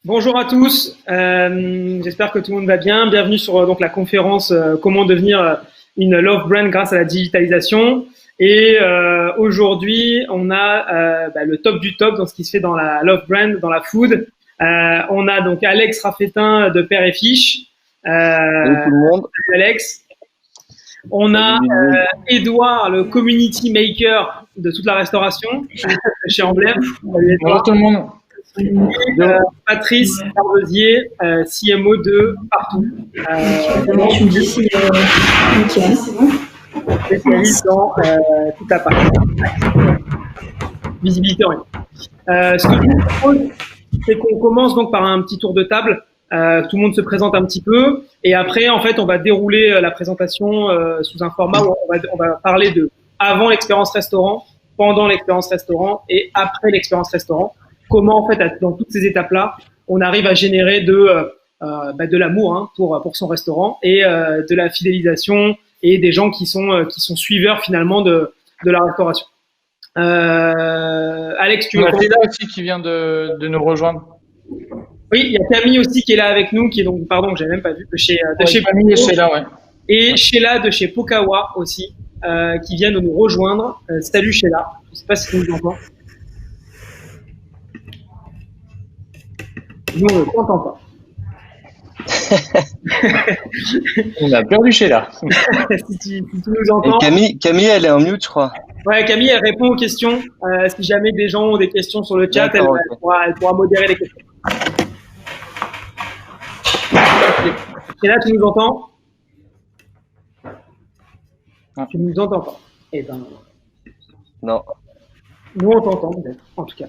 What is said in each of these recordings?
Bonjour à tous, j'espère que tout le monde va bien. Bienvenue sur donc la conférence Comment devenir une love brand grâce à la digitalisation. Et aujourd'hui, on a le top du top dans ce qui se fait dans la love brand, dans la food. On a donc Alex Raffetin de Père et Fiche. Salut tout le monde. Salut Alex. On a Salut Lily. Edouard, le community maker de toute la restauration chez Emblème. Salut Bonjour Edouard. tout le monde. Et, Patrice Carvezier, CMO de Partout. Tu me dis si nickel, c'est bon. Spécialiste dans toute la partie visibilité en ligne. Ce que je vous propose, c'est qu'on commence donc par un petit tour de table. Tout le monde se présente un petit peu et après, en fait, on va dérouler la présentation sous un format où on va parler de avant l'expérience restaurant, pendant l'expérience restaurant et après l'expérience restaurant. Comment, en fait, dans toutes ces étapes-là, on arrive à générer de l'amour pour son restaurant et de la fidélisation et des gens qui sont suiveurs finalement de la restauration. Alex, tu veux C'est là aussi qui vient de nous rejoindre. Oui, il y a Camille aussi qui est là avec nous, qui est donc, pardon, que j'avais même pas vu, de chez Camille et Sheila, ouais. Et Sheila de chez Pokawa aussi, qui vient de nous rejoindre. Salut Sheila, je sais pas si tu nous entends. Nous, on ne t'entend pas. On a perdu Sheila. si tu nous entends. Et Camille, elle est en mute, je crois. Ouais, Camille, elle répond aux questions. Si jamais des gens ont des questions sur le chat, elle pourra modérer les questions. Et là, tu nous entends? Tu nous entends pas? Eh ben. Non. Nous, on t'entend peut-être, en tout cas.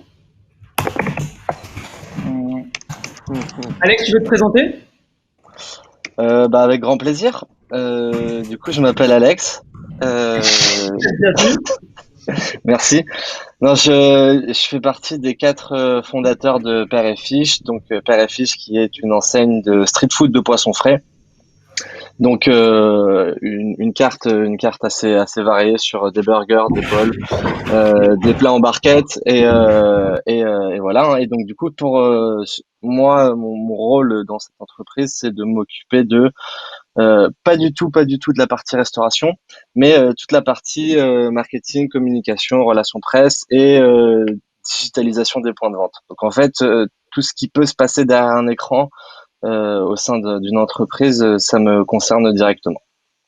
Alex, tu veux te présenter? Avec grand plaisir. Du coup, je m'appelle Alex. Merci. Non, je fais partie des 4 fondateurs de Père et Fiche. Donc, Père et Fiche, qui est une enseigne de street food de poissons frais. Donc, une carte assez variée sur des burgers, des bols, des plats en barquette et voilà. Et donc, du coup, pour moi, mon rôle dans cette entreprise, c'est de m'occuper de pas du tout de la partie restauration, mais toute la partie marketing, communication, relations presse et digitalisation des points de vente. Donc en fait, tout ce qui peut se passer derrière un écran au sein d'une entreprise, ça me concerne directement.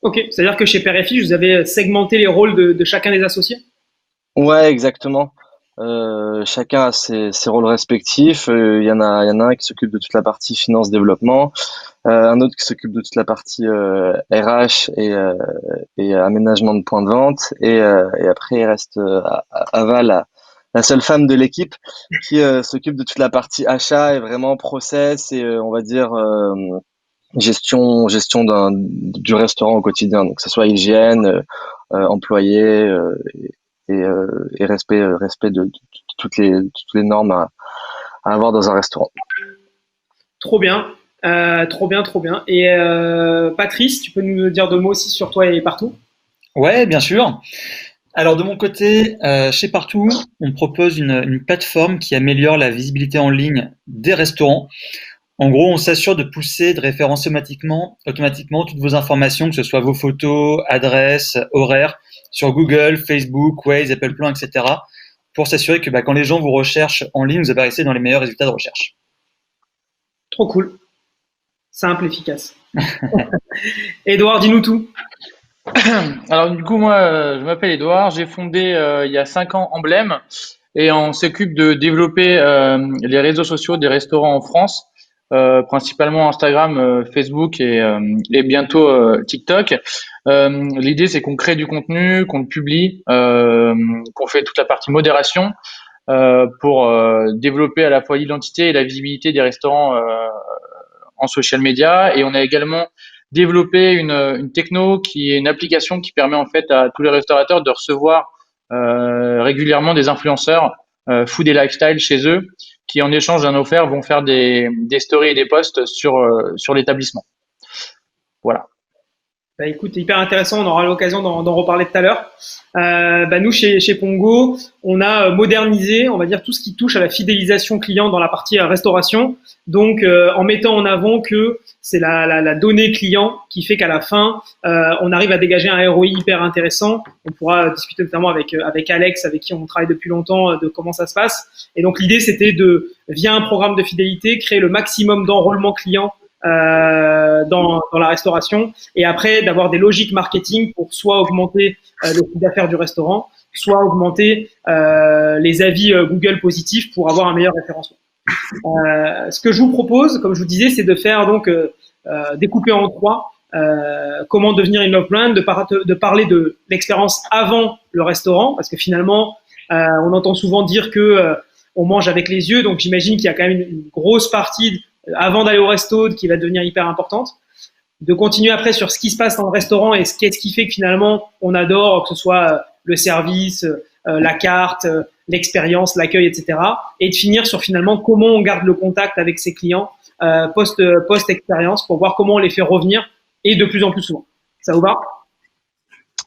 Ok, c'est-à-dire que chez Père et Fiche, vous avez segmenté les rôles de chacun des associés? Ouais, exactement. Chacun a ses rôles respectifs. Il y en a un qui s'occupe de toute la partie finance développement, un autre qui s'occupe de toute la partie RH et aménagement de points de vente. Et après, il reste Ava, la seule femme de l'équipe qui s'occupe de toute la partie achat et vraiment process et on va dire gestion du restaurant au quotidien. Donc que ce soit hygiène, employés et respect de toutes les normes à avoir dans un restaurant. Trop bien, trop bien, trop bien. Et Patrice, tu peux nous dire 2 mots aussi sur toi et Partout? Ouais, bien sûr. Alors de mon côté, chez Partout, on propose une plateforme qui améliore la visibilité en ligne des restaurants. En gros, on s'assure de pousser, de référencer automatiquement toutes vos informations, que ce soit vos photos, adresses, horaires, sur Google, Facebook, Waze, Apple Plan, etc. pour s'assurer que quand les gens vous recherchent en ligne, vous apparaissez dans les meilleurs résultats de recherche. Trop cool. Simple, efficace. Edouard, dis-nous tout. Alors du coup, moi, je m'appelle Edouard. J'ai fondé il y a 5 ans Emblème et on s'occupe de développer les réseaux sociaux des restaurants en France, principalement Instagram, Facebook et bientôt TikTok. L'idée, c'est qu'on crée du contenu, qu'on le publie, qu'on fait toute la partie modération pour développer à la fois l'identité et la visibilité des restaurants en social media. Et on a également développé une techno qui est une application qui permet en fait à tous les restaurateurs de recevoir régulièrement des influenceurs food et lifestyle chez eux qui en échange d'un offert vont faire des stories et des posts sur l'établissement. Voilà. Bah écoute, hyper intéressant, on aura l'occasion d'en reparler tout à l'heure. Nous, chez Pongo, on a modernisé, on va dire, tout ce qui touche à la fidélisation client dans la partie restauration. Donc, en mettant en avant que c'est la donnée client qui fait qu'à la fin, on arrive à dégager un ROI hyper intéressant. On pourra discuter notamment avec Alex, avec qui on travaille depuis longtemps, de comment ça se passe. Et donc, l'idée, c'était via un programme de fidélité, créer le maximum d'enrôlement client dans la restauration, et après d'avoir des logiques marketing pour soit augmenter le chiffre d'affaires du restaurant, soit augmenter les avis Google positifs pour avoir un meilleur référencement. Ce que je vous propose, comme je vous disais, c'est de faire donc découper en trois comment devenir une love brand, de parler de l'expérience avant le restaurant, parce que finalement on entend souvent dire que on mange avec les yeux, donc j'imagine qu'il y a quand même une grosse partie avant d'aller au resto qui va devenir hyper importante. De continuer après sur ce qui se passe dans le restaurant et qu'est-ce qui fait que finalement on adore, que ce soit le service, la carte, l'expérience, l'accueil, etc. Et de finir sur finalement comment on garde le contact avec ses clients post-expérience pour voir comment on les fait revenir et de plus en plus souvent. Ça vous va?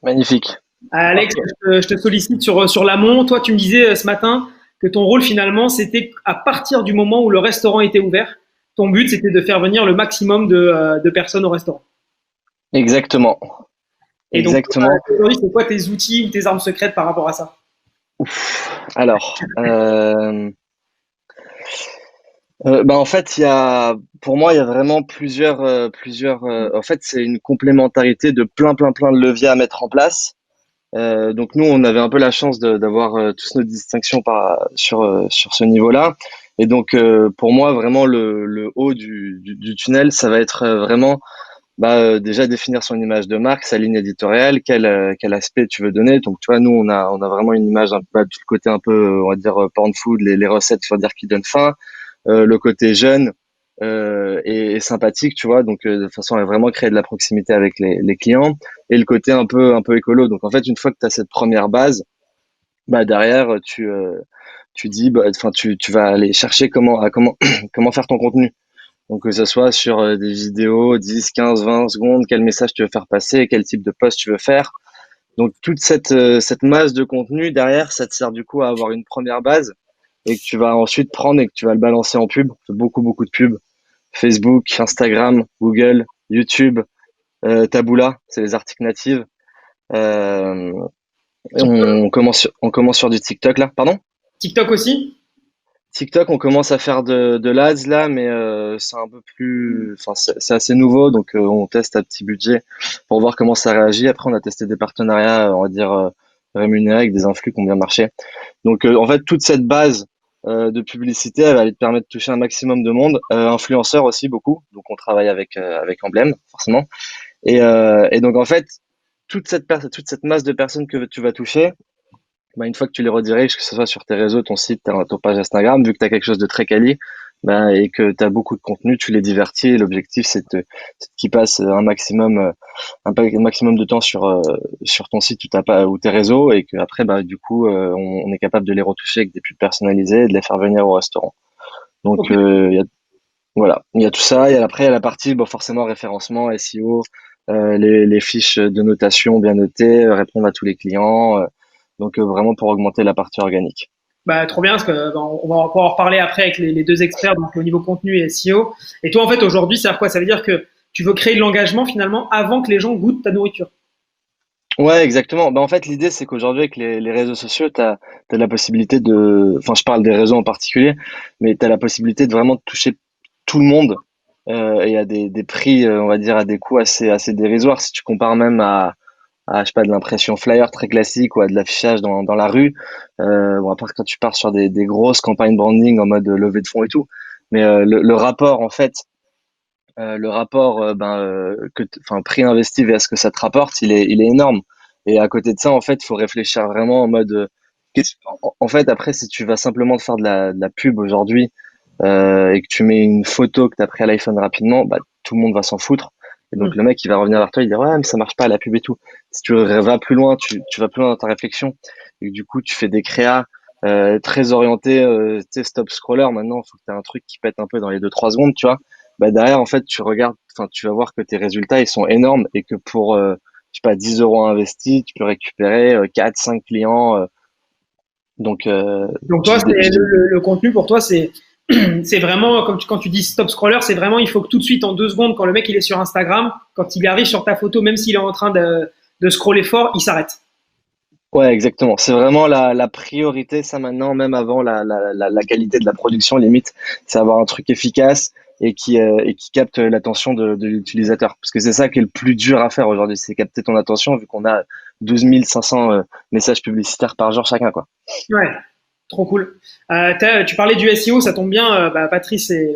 Magnifique. Alex, je te sollicite sur l'amont. Toi, tu me disais ce matin que ton rôle finalement, c'était à partir du moment où le restaurant était ouvert, ton but, c'était de faire venir le maximum de personnes au restaurant. Exactement. Et donc, Exactement. aujourd'hui, c'est quoi tes outils ou tes armes secrètes par rapport à ça? Alors, en fait, pour moi, il y a vraiment plusieurs. En fait, c'est une complémentarité de plein de leviers à mettre en place. Donc nous, on avait un peu la chance d'avoir tous nos distinctions sur ce niveau-là. Et donc, pour moi, vraiment, le haut du tunnel, ça va être vraiment déjà définir son image de marque, sa ligne éditoriale, quel aspect tu veux donner. Donc, tu vois, nous, on a vraiment une image un peu, tout le côté un peu, on va dire, porn food, les recettes, on va dire, qui donnent faim, le côté jeune et sympathique, tu vois. Donc, de façon à vraiment créer de la proximité avec les clients et le côté un peu écolo. Donc, en fait, une fois que tu as cette première base, derrière, tu dis, enfin, tu vas aller chercher comment faire ton contenu. Donc que ce soit sur des vidéos 10, 15, 20 secondes, quel message tu veux faire passer, quel type de post tu veux faire. Donc toute cette masse de contenu derrière, ça te sert du coup à avoir une première base et que tu vas ensuite prendre et que tu vas le balancer en pub. Beaucoup de pubs. Facebook, Instagram, Google, YouTube, Taboola, c'est les articles natifs. Euh, on commence sur du TikTok là, pardon? TikTok aussi? TikTok, on commence à faire de l'ADS là, mais c'est un peu plus, enfin c'est assez nouveau, donc on teste à petit budget pour voir comment ça réagit. Après, on a testé des partenariats, on va dire rémunérés avec des influx qui ont bien marché. Donc en fait, toute cette base de publicité, elle va aller te permettre de toucher un maximum de monde, influenceurs aussi beaucoup. Donc on travaille avec Emblem forcément. Et donc en fait, toute cette masse de personnes que tu vas toucher, une fois que tu les rediriges, que ce soit sur tes réseaux, ton site, ton page Instagram, vu que tu as quelque chose de très quali, et que tu as beaucoup de contenu, tu les divertis. Et l'objectif, c'est qu'ils passent un maximum de temps sur ton site ou tes réseaux, et qu'après, du coup, on est capable de les retoucher avec des pubs personnalisées et de les faire venir au restaurant. Donc, Ok. voilà, il y a tout ça. Et après, il y a la partie, forcément, référencement, SEO, les fiches de notation bien notées, répondre à tous les clients. Donc vraiment pour augmenter la partie organique. Trop bien, parce que on va pouvoir en reparler après avec les deux experts, donc au niveau contenu et SEO. Et toi, en fait, aujourd'hui, ça veut dire quoi? Ça veut dire que tu veux créer de l'engagement finalement avant que les gens goûtent ta nourriture. Ouais, exactement. En fait, l'idée, c'est qu'aujourd'hui, avec les réseaux sociaux, tu as la possibilité enfin, je parle des réseaux en particulier, mais tu as la possibilité de vraiment toucher tout le monde et à des prix, on va dire, à des coûts assez dérisoires. Si tu compares même à je sais pas, de l'impression flyer très classique ou à de l'affichage dans la rue. À part quand tu pars sur des grosses campagnes branding en mode levée de fonds et tout. Mais le rapport, en fait, enfin, prix investi vers ce que ça te rapporte, il est énorme. Et à côté de ça, en fait, il faut réfléchir vraiment en mode, en fait, après, si tu vas simplement te faire de la pub aujourd'hui, et que tu mets une photo que tu as pris à l'iPhone rapidement, tout le monde va s'en foutre. Et donc le mec il va revenir vers toi, il dit ouais mais ça marche pas la pub et tout. Si tu vas plus loin, tu vas plus loin dans ta réflexion. Et du coup tu fais des créas très orientés, tu sais stop scroller maintenant, il faut que tu aies un truc qui pète un peu dans les 2-3 secondes, tu vois. bah derrière en fait tu regardes, enfin tu vas voir que tes résultats ils sont énormes et que pour je sais pas 10 euros investis, tu peux récupérer 4, 5 clients. Donc Donc toi, le contenu pour toi, c'est c'est vraiment comme quand tu dis stop scroller, c'est vraiment il faut que tout de suite en 2 secondes, quand le mec il est sur Instagram, quand il arrive sur ta photo, même s'il est en train de scroller fort, il s'arrête. ouais, exactement. C'est vraiment la priorité, ça maintenant, même avant la qualité de la production, limite, c'est avoir un truc efficace et qui capte l'attention de l'utilisateur. Parce que c'est ça qui est le plus dur à faire aujourd'hui, c'est capter ton attention vu qu'on a 12 500 messages publicitaires par jour chacun, quoi. Ouais, trop cool. Tu parlais du SEO, ça tombe bien. Patrice est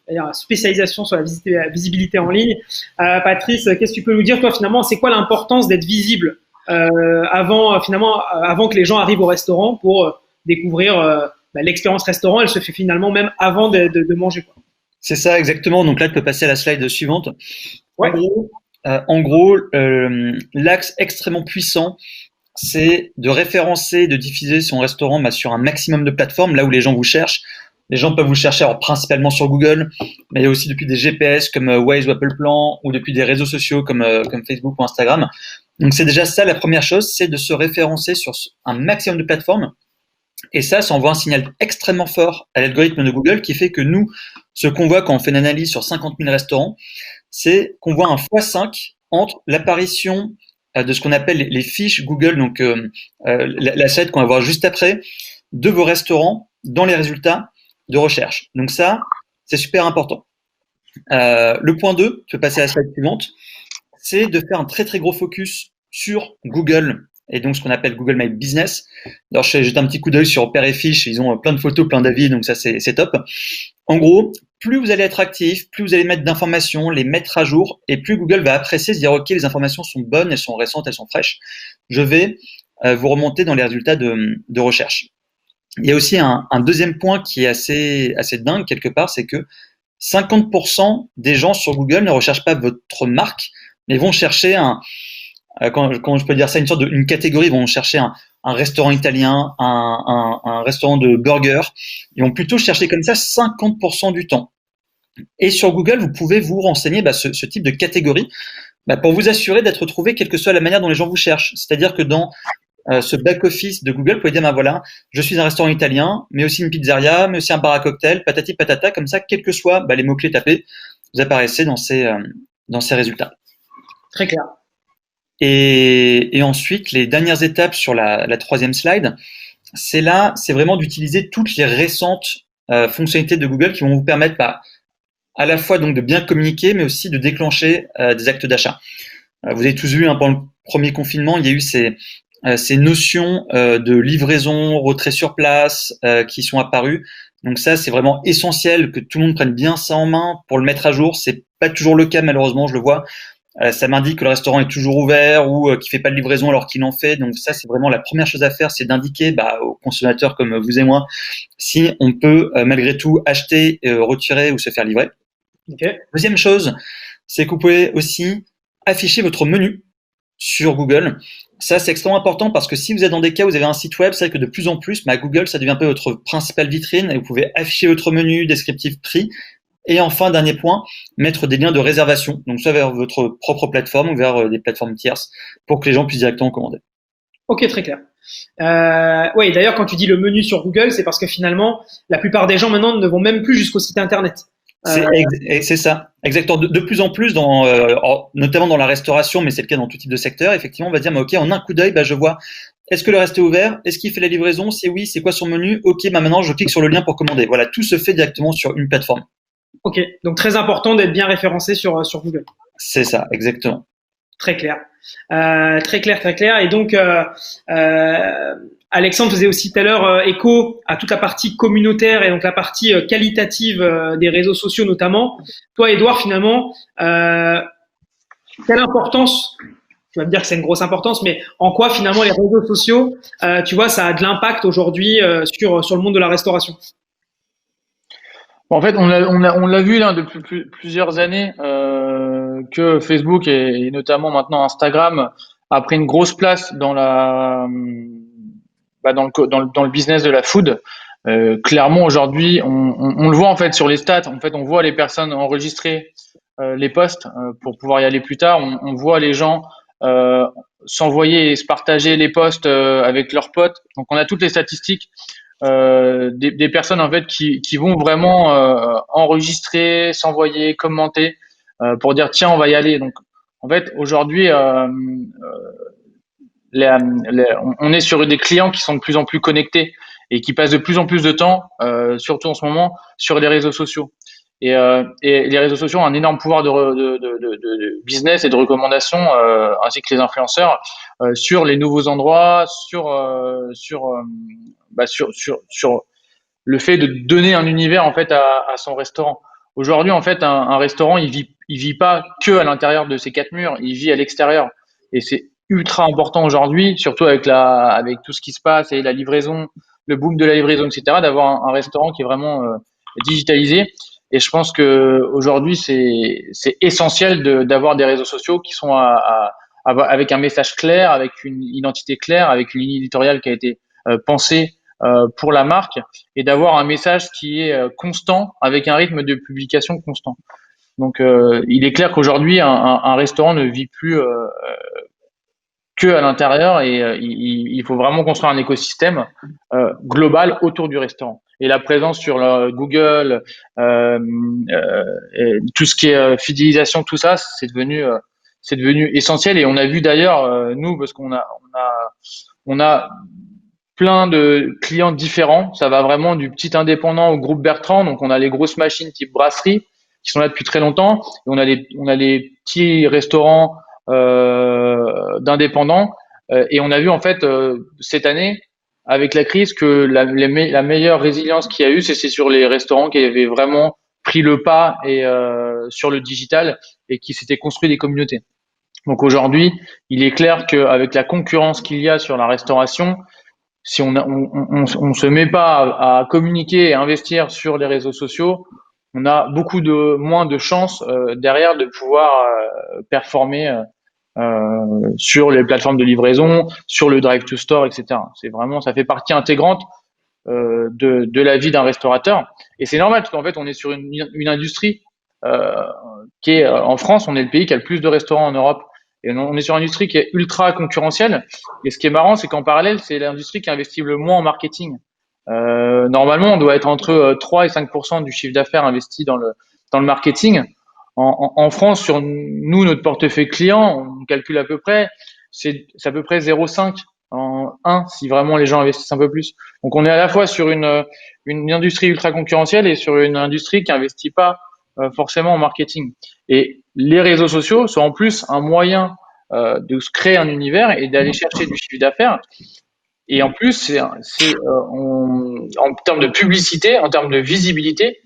d'ailleurs spécialisation sur la visibilité en ligne. Patrice, qu'est-ce que tu peux nous dire toi finalement? C'est quoi l'importance d'être visible avant que les gens arrivent au restaurant pour découvrir l'expérience restaurant? Elle se fait finalement même avant de manger, quoi. C'est ça, exactement. Donc là, tu peux passer à la slide suivante. Ouais. En gros, l'axe extrêmement puissant, c'est de référencer, de diffuser son restaurant sur un maximum de plateformes, là où les gens vous cherchent. Les gens peuvent vous chercher alors, principalement sur Google, mais il y a aussi depuis des GPS comme Waze ou Apple Plan, ou depuis des réseaux sociaux comme Facebook ou Instagram. Donc c'est déjà ça la première chose, c'est de se référencer sur un maximum de plateformes. Et ça envoie un signal extrêmement fort à l'algorithme de Google qui fait que nous, ce qu'on voit quand on fait une analyse sur 50 000 restaurants, c'est qu'on voit un x5 entre l'apparition de ce qu'on appelle les fiches Google, donc la slide qu'on va voir juste après, de vos restaurants dans les résultats de recherche. Donc ça, c'est super important. Le point 2, je vais passer à la slide suivante, c'est de faire un très très gros focus sur Google et donc ce qu'on appelle Google My Business. Alors je jette un petit coup d'œil sur Père et Fiche, ils ont plein de photos, plein d'avis, donc ça c'est top. En gros, plus vous allez être actif, plus vous allez mettre d'informations, les mettre à jour, et plus Google va apprécier, se dire ok, les informations sont bonnes, elles sont récentes, elles sont fraîches. Je vais vous remonter dans les résultats de recherche. Il y a aussi un deuxième point qui est assez dingue quelque part, c'est que 50% des gens sur Google ne recherchent pas votre marque, mais vont chercher comment je peux dire ça, une catégorie, ils vont chercher un restaurant italien, un restaurant de burgers. Ils vont plutôt chercher comme ça 50% du temps. Et sur Google, vous pouvez vous renseigner ce type de catégorie pour vous assurer d'être trouvé quelle que soit la manière dont les gens vous cherchent. C'est-à-dire que dans ce back-office de Google, vous pouvez dire, voilà, je suis un restaurant italien, mais aussi une pizzeria, mais aussi un bar à cocktail, patati patata, comme ça, quels que soient les mots-clés tapés, vous apparaissez dans ces résultats. Très clair. Et ensuite, les dernières étapes sur la troisième slide, c'est vraiment d'utiliser toutes les récentes fonctionnalités de Google qui vont vous permettre à la fois donc de bien communiquer, mais aussi de déclencher des actes d'achat. Vous avez tous vu pendant le premier confinement, il y a eu ces notions de livraison, retrait sur place qui sont apparues. Donc ça, c'est vraiment essentiel que tout le monde prenne bien ça en main pour le mettre à jour. C'est pas toujours le cas, malheureusement, je le vois. Ça m'indique que le restaurant est toujours ouvert ou qu'il fait pas de livraison alors qu'il en fait. Donc ça, c'est vraiment la première chose à faire, c'est d'indiquer aux consommateurs comme vous et moi si on peut malgré tout acheter, retirer ou se faire livrer. Okay. Deuxième chose, c'est que vous pouvez aussi afficher votre menu sur Google. Ça, c'est extrêmement important parce que si vous êtes dans des cas où vous avez un site web, c'est vrai que de plus en plus, Google, ça devient un peu votre principale vitrine et vous pouvez afficher votre menu, descriptif, prix. Et enfin, dernier point, mettre des liens de réservation, donc soit vers votre propre plateforme ou vers des plateformes tierces pour que les gens puissent directement commander. Ok, très clair. Oui, d'ailleurs, quand tu dis le menu sur Google, c'est parce que finalement, la plupart des gens maintenant ne vont même plus jusqu'au site internet. C'est ça, exactement. De plus en plus, notamment dans la restauration, mais c'est le cas dans tout type de secteur, effectivement, on va dire, ok, en un coup d'œil, je vois, est-ce que le resto est ouvert? Est-ce qu'il fait la livraison? Si oui, c'est quoi son menu? Ok, maintenant, je clique sur le lien pour commander. Voilà, tout se fait directement sur une plateforme. Ok, donc très important d'être bien référencé sur Google. C'est ça, exactement. Très clair. Très clair. Et donc, Alexandre faisait aussi tout à l'heure écho à toute la partie communautaire et donc la partie qualitative des réseaux sociaux notamment. Toi, Edouard, finalement, quelle importance, tu vas me dire que c'est une grosse importance, mais en quoi finalement les réseaux sociaux, tu vois, ça a de l'impact aujourd'hui sur le monde de la restauration? En fait, on l'a vu là depuis plusieurs années que Facebook et notamment maintenant Instagram a pris une grosse place dans le business de la food. Clairement aujourd'hui, on le voit en fait sur les stats. En fait, on voit les personnes enregistrer les posts pour pouvoir y aller plus tard. On voit les gens euh, s'envoyer et se partager les posts avec leurs potes. Donc, on a toutes les statistiques des personnes en fait qui vont vraiment enregistrer, s'envoyer, commenter pour dire tiens on va y aller. Donc en fait aujourd'hui on est sur des clients qui sont de plus en plus connectés et qui passent de plus en plus de temps, surtout en ce moment, sur les réseaux sociaux. Et les réseaux sociaux ont un énorme pouvoir de business et de recommandation, ainsi que les influenceurs, sur les nouveaux endroits, sur le fait de donner un univers en fait à son restaurant. Aujourd'hui, en fait, un restaurant, il vit pas que à l'intérieur de ses quatre murs, il vit à l'extérieur. Et c'est ultra important aujourd'hui, surtout avec tout ce qui se passe et la livraison, le boom de la livraison, etc., d'avoir un restaurant qui est vraiment digitalisé. Et je pense que aujourd'hui, c'est essentiel d'avoir des réseaux sociaux qui sont avec un message clair, avec une identité claire, avec une ligne éditoriale qui a été pensée pour la marque, et d'avoir un message qui est constant avec un rythme de publication constant. Donc, il est clair qu'aujourd'hui, un restaurant ne vit plus que à l'intérieur, et il faut vraiment construire un écosystème global autour du restaurant. Et la présence sur Google, tout ce qui est fidélisation, tout ça, c'est devenu essentiel. Et on a vu d'ailleurs, nous, parce on a plein de clients différents. Ça va vraiment du petit indépendant au groupe Bertrand. Donc, on a les grosses machines type brasserie qui sont là depuis très longtemps. Et on a les petits restaurants d'indépendants. Et on a vu en fait cette année, avec la crise, que la meilleure résilience qu'il y a eu, c'est sur les restaurants qui avaient vraiment pris le pas et sur le digital et qui s'étaient construits des communautés. Donc aujourd'hui, il est clair qu'avec la concurrence qu'il y a sur la restauration, si on se met pas à communiquer et à investir sur les réseaux sociaux, on a beaucoup moins de chances derrière de pouvoir performer sur les plateformes de livraison, sur le drive to store, etc. C'est vraiment, ça fait partie intégrante de la vie d'un restaurateur. Et c'est normal parce qu'en fait, on est sur une industrie qui est en France, on est le pays qui a le plus de restaurants en Europe. Et on est sur une industrie qui est ultra concurrentielle. Et ce qui est marrant, c'est qu'en parallèle, c'est l'industrie qui investit le moins en marketing. Normalement, on doit être entre 3 et 5% du chiffre d'affaires investi dans le marketing. En France, sur nous, notre portefeuille client, on calcule à peu près, c'est à peu près 0,5 en 1 si vraiment les gens investissent un peu plus. Donc, on est à la fois sur une industrie ultra concurrentielle et sur une industrie qui investit pas forcément en marketing. Et les réseaux sociaux sont en plus un moyen de se créer un univers et d'aller chercher du chiffre d'affaires. Et en plus, en termes de publicité, en termes de visibilité,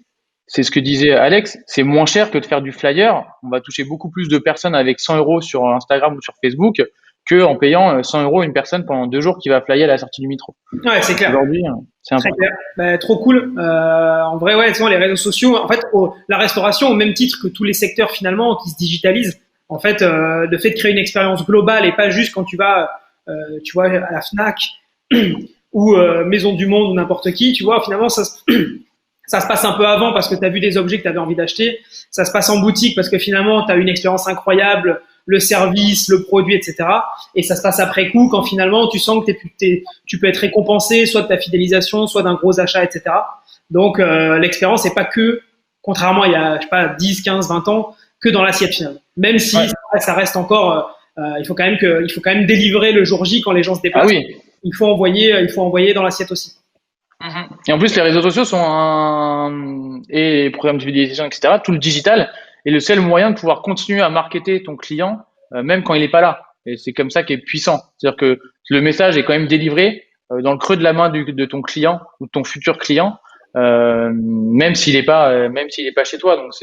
c'est ce que disait Alex, c'est moins cher que de faire du flyer. On va toucher beaucoup plus de personnes avec 100 euros sur Instagram ou sur Facebook que en payant 100 euros une personne pendant 2 jours qui va flyer à la sortie du métro. Ouais, c'est clair. Aujourd'hui, c'est important. Très clair. Bah, trop cool. En vrai, ouais, souvent les réseaux sociaux, en fait, la restauration, au même titre que tous les secteurs finalement qui se digitalisent, en fait, le fait de créer une expérience globale et pas juste quand tu vas, tu vois, à la Fnac ou Maison du Monde ou n'importe qui, tu vois, finalement, ça se passe un peu avant parce que tu as vu des objets que tu avais envie d'acheter. Ça se passe en boutique parce que finalement, tu as une expérience incroyable, le service, le produit, etc. Et ça se passe après coup quand finalement, tu sens que tu peux être récompensé soit de ta fidélisation, soit d'un gros achat, etc. Donc, l'expérience n'est pas que, contrairement à il y a, je sais pas, 10, 15, 20 ans, que dans l'assiette finalement. Même si ça reste encore, il faut quand même délivrer le jour J quand les gens se déplacent. Ah oui. Il faut envoyer dans l'assiette aussi. Et en plus, les réseaux sociaux et les programmes de fidélisation, etc., tout le digital est le seul moyen de pouvoir continuer à marketer ton client, même quand il n'est pas là. Et c'est comme ça qu'il est puissant. C'est-à-dire que le message est quand même délivré dans le creux de la main de ton client ou de ton futur client, même s'il n'est pas chez toi. Donc